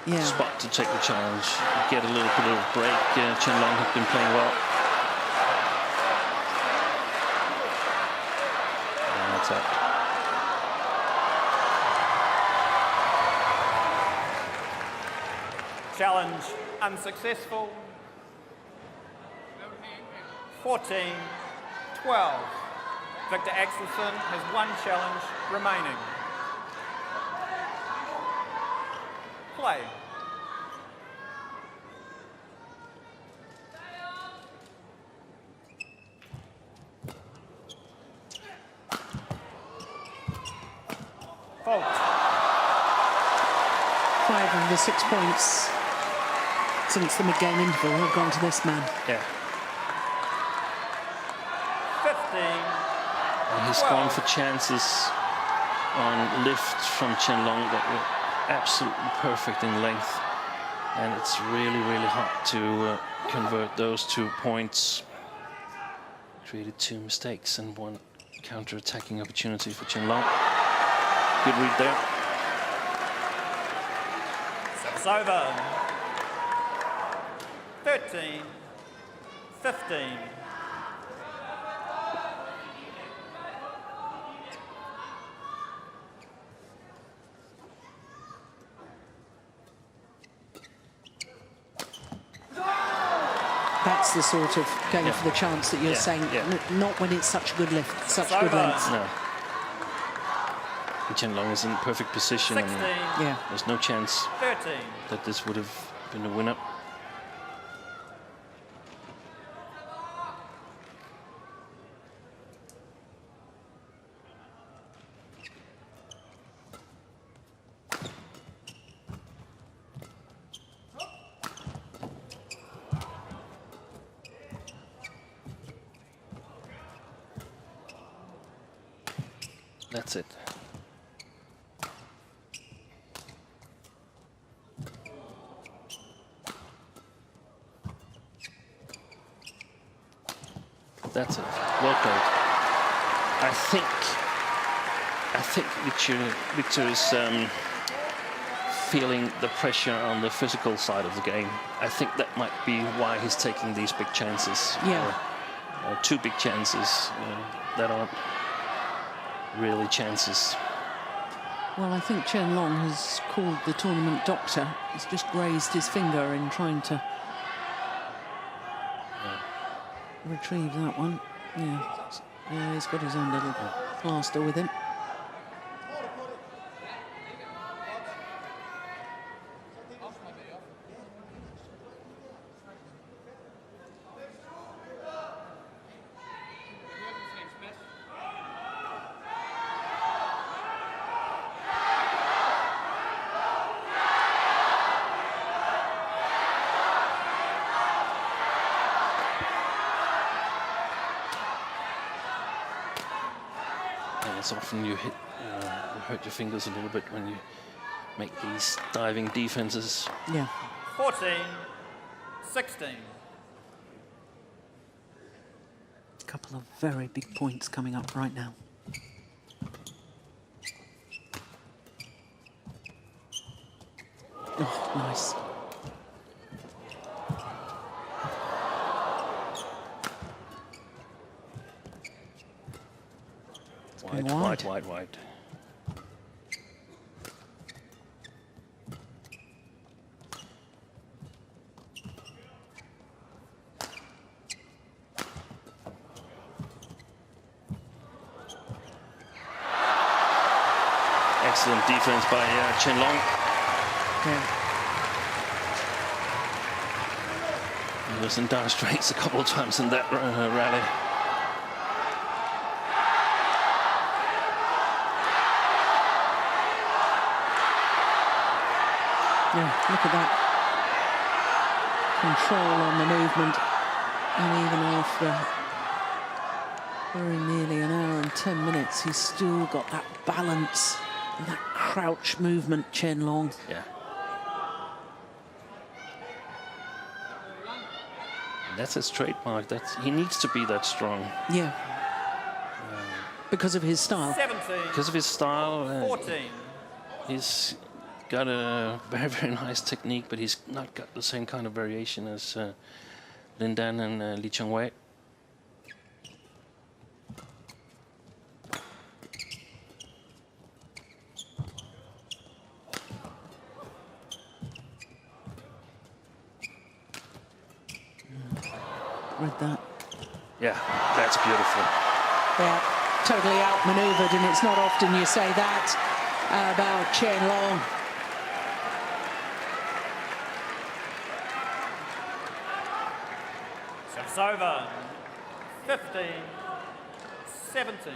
Yeah. spot to take the challenge. Get a little bit of break. Chen Long had been playing well. And that's it. Challenge unsuccessful. 14 12. Viktor Axelsen has one challenge remaining. Play. Fault. 5 of the 6 points since the mid-game interval have gone to this man. Yeah. 15. And he's gone for chances on lift from Chen Long that were absolutely perfect in length. And it's really, really hard to convert those 2 points. Created 2 mistakes and 1 counter-attacking opportunity for Chen Long. Good read there. It's over. 13 15. That's the sort of going Yeah. for the chance that you're Yeah, saying, yeah. not when it's such a good lift, such good over. length. No. And Chen Long is in perfect position. 16 And Yeah. there's no chance 13. that this would have been a win-up. That's it. That's it. Well played. I think Viktor is feeling the pressure on the physical side of the game. I think that might be why he's taking these big chances. Yeah. Or 2 big chances that aren't really chances. Well, I think Chen Long has called the tournament doctor. He's just grazed his finger in trying to retrieve that one. Yeah, he's got his own little plaster with him. It's often you hurt your fingers a little bit when you make these diving defenses. Yeah. 14 16. A couple of very big points coming up right now. Oh, nice. Wide. Excellent defense by Chen Long. Yeah. He was in dire straits a couple of times in that rally. Yeah, look at that. Control on the movement. And even after very nearly an hour and 10 minutes, he's still got that balance and that crouch movement, Chen Long. Yeah. And that's his trademark. He needs to be that strong. Yeah. Because of his style. 17. Because of his style. 14. He's got a very, very nice technique, but he's not got the same kind of variation as Lin Dan and Li Chengwei. Read that. Yeah, that's beautiful. Yeah, totally outmaneuvered, and it's not often you say that about Chen Long. It's over. 15. 17.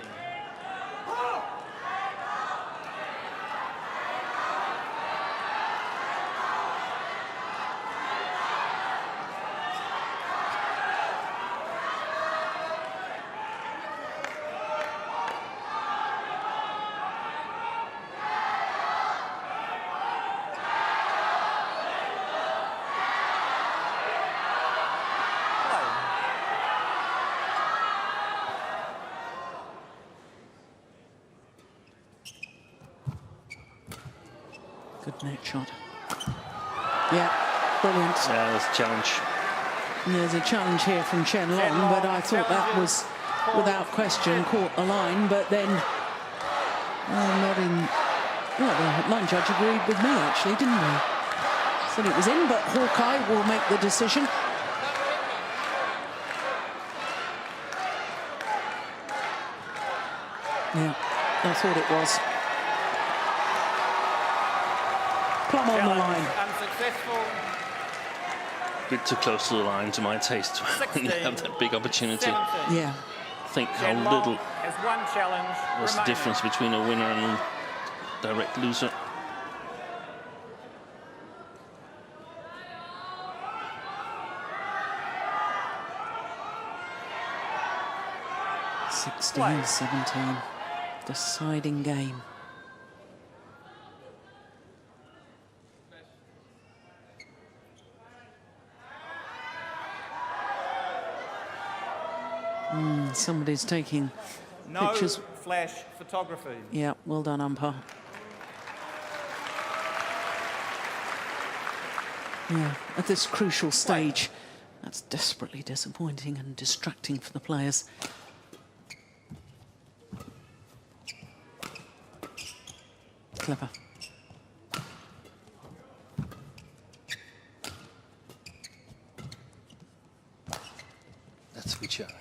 Good net shot. Yeah, brilliant. Yeah, that's a challenge. There's a challenge here from Chen Long, but I thought that was, without question, caught the line. But then, not in. Well, the line judge agreed with me, actually, didn't he? Said it was in, but Hawkeye will make the decision. Yeah, I thought it was. Plumb on the line. Unsuccessful. A bit too close to the line to my taste when you have that big opportunity. 17. Yeah. Think how Chen Long little has one challenge was the remaining. difference between a winner and a direct loser. Play. 16-17, deciding game. Somebody's taking No pictures. flash photography. Yeah, well done, umpire. Yeah, at this crucial stage, that's desperately disappointing and distracting for the players. Clever. That's a good shot.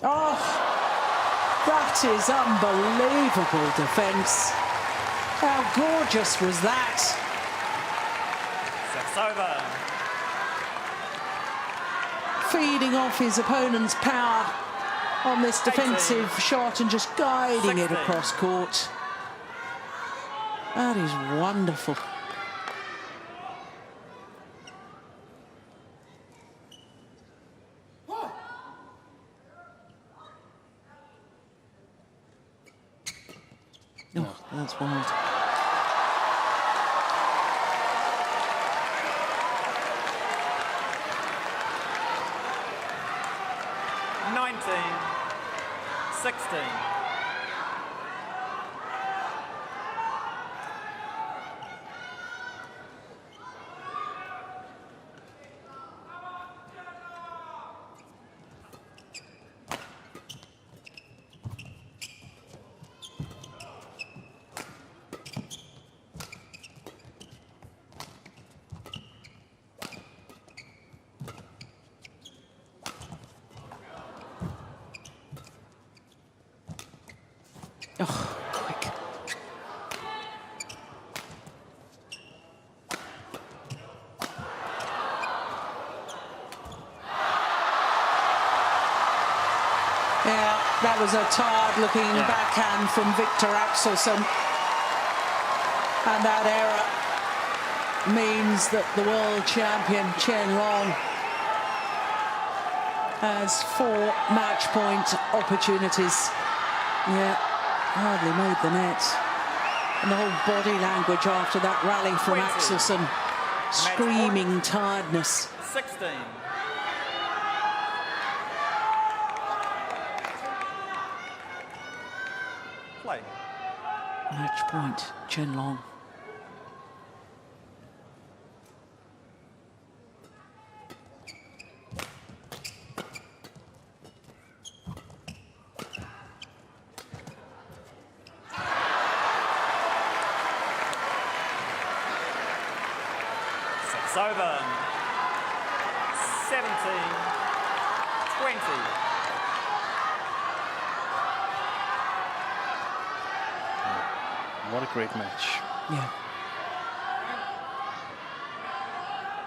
Oh, that is unbelievable defence. How gorgeous was that? 6 over. Feeding off his opponent's power on this defensive shot and just guiding it 16. across court. That is wonderful. Oh, That's wild. Oh, quick. Yeah, that was a tired-looking backhand from Viktor Axelsen. And that error means that the world champion, Chen Long, has 4 match point opportunities. Yeah. Hardly made the net. And the whole body language after that rally from 20. Axelsen, screaming tiredness. 16. Play. Match point, Chen Long. It's over. 17, 20. What a great match. Yeah.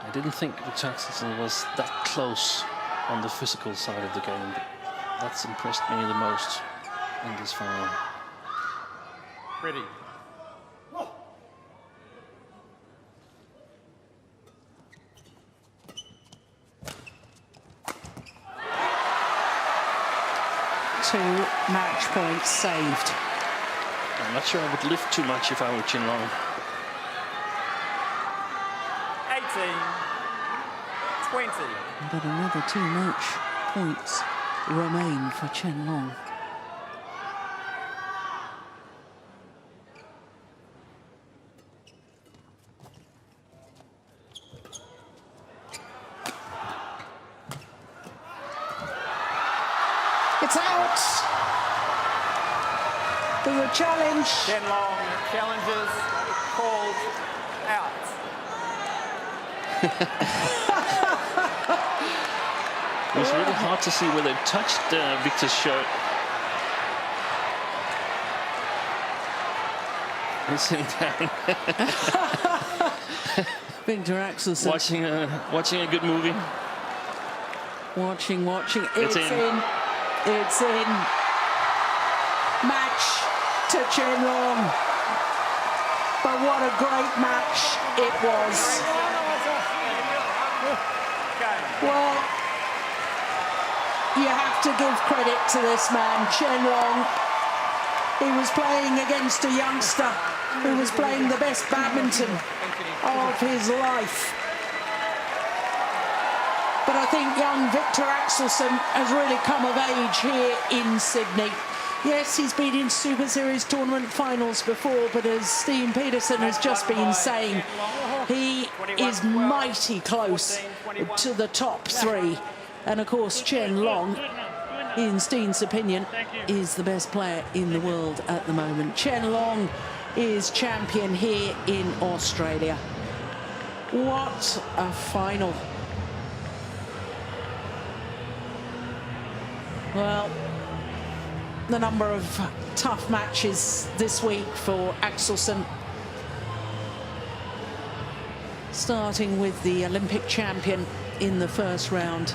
I didn't think Viktor Axelsen was that close on the physical side of the game, but that's impressed me the most in this final. Ready. Two match points saved. I'm not sure I would lift too much if I were Chen Long. 18, 20. But another 2 match points remain for Chen Long. It's out. The challenge. Chen Long challenges called out. It was really hard to see where they touched Viktor's shirt. He's sitting down. Viktor Axelsen. Watching a good movie. Watching. It's in. It's in. Match to Chen Long. But what a great match it was. Well, you have to give credit to this man, Chen Long. He was playing against a youngster who was playing the best badminton of his life. But I think young Viktor Axelsen has really come of age here in Sydney. Yes, he's been in Super Series tournament finals before, but as Steve Peterson has just been saying, he is mighty close to the top 3. And of course, Chen Long, in Steen's opinion, is the best player in the world at the moment. Chen Long is champion here in Australia. What a final. Well, the number of tough matches this week for Axelsen. Starting with the Olympic champion in the first round.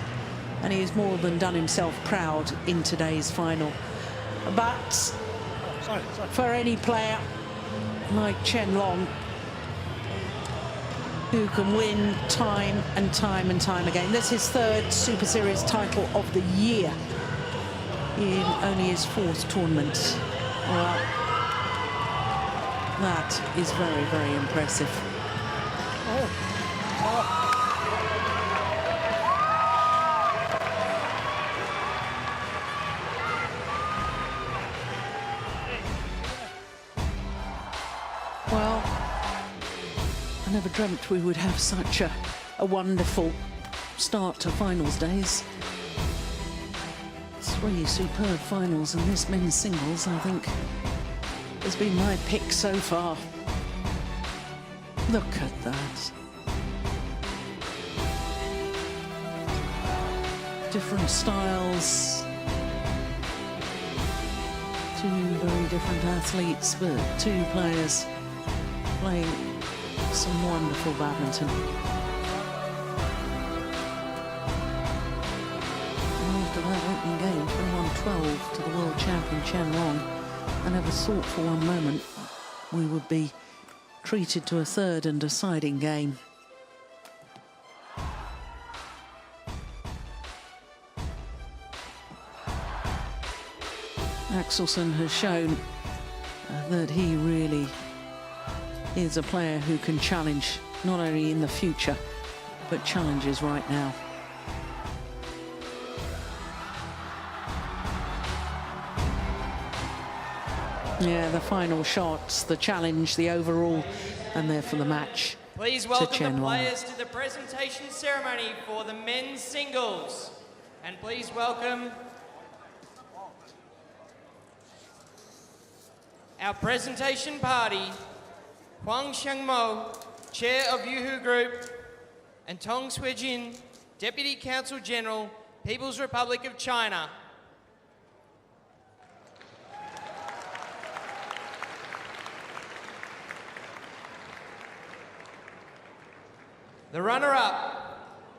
And he has more than done himself proud in today's final. But for any player like Chen Long, who can win time and time and time again. This is his 3rd Super Series title of the year in only his 4th tournament. Well, That is very, very impressive. Well, I never dreamt we would have such a wonderful start to finals days. 3 superb finals, and this men's singles, I think, has been my pick so far. Look at that. Different styles. 2 very different athletes, but 2 players playing some wonderful badminton. And after that opening game, 21-12 to the world champion Chen Long, I never thought for one moment we would be treated to a third and deciding game. Axelsen has shown that he really is a player who can challenge not only in the future, but challenges right now. Yeah, the final shots, the challenge, the overall, and there for the match. Please welcome the players to the presentation ceremony for the men's singles. And please welcome our presentation party, Huang Xiangmo, Chair of Yuhu Group, and Tong Suijin, Deputy Counsel General, People's Republic of China. The runner-up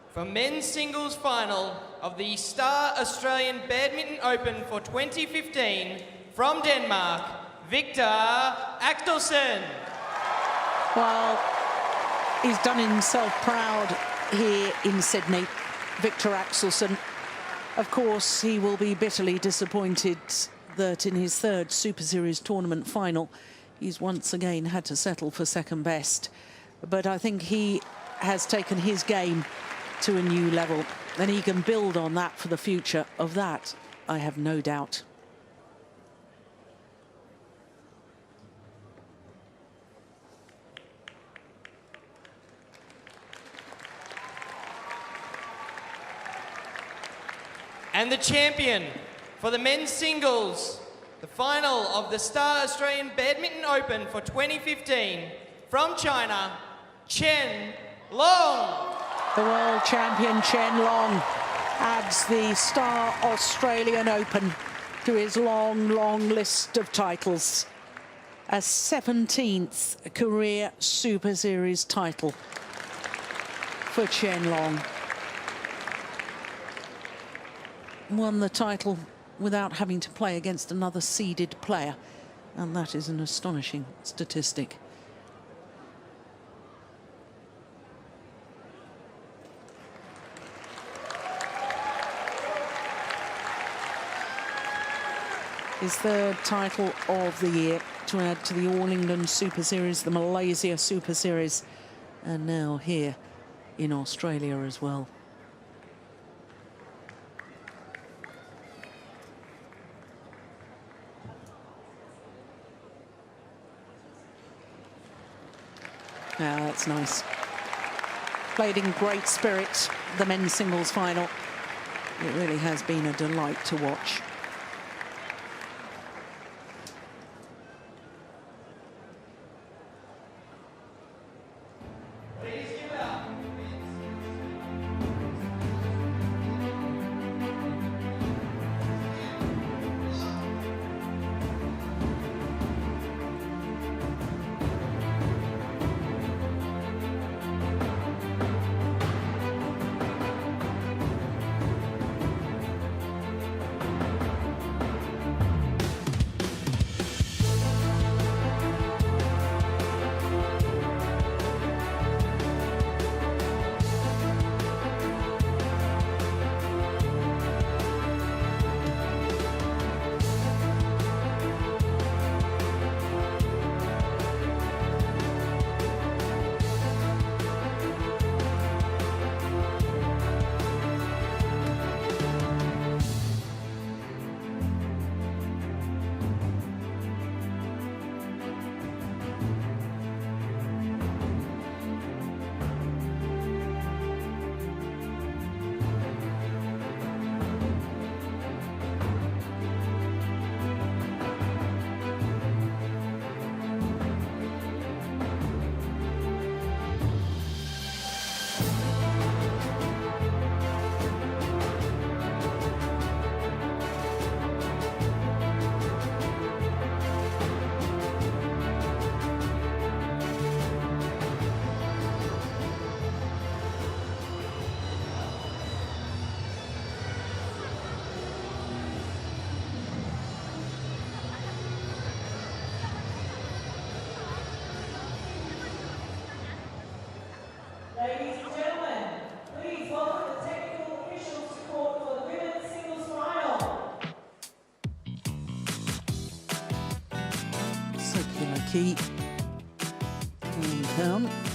for men's singles final of the Star Australian Badminton Open for 2015 from Denmark, Viktor Axelsen. Well, he's done himself proud here in Sydney, Viktor Axelsen. Of course, he will be bitterly disappointed that in his 3rd Super Series tournament final, he's once again had to settle for second best. But I think he has taken his game to a new level, and he can build on that for the future. Of that, I have no doubt. And the champion for the men's singles, the final of the Star Australian Badminton Open for 2015 from China, Chen Long. The world champion Chen Long adds the Star Australian Open to his long, long list of titles. A 17th career Super Series title for Chen Long. Won the title without having to play against another seeded player, and that is an astonishing statistic. His 3rd title of the year to add to the All England Super Series, the Malaysia Super Series, and now here in Australia as well. Yeah, that's nice. Played in great spirit, the men's singles final. It really has been a delight to watch. key. And down.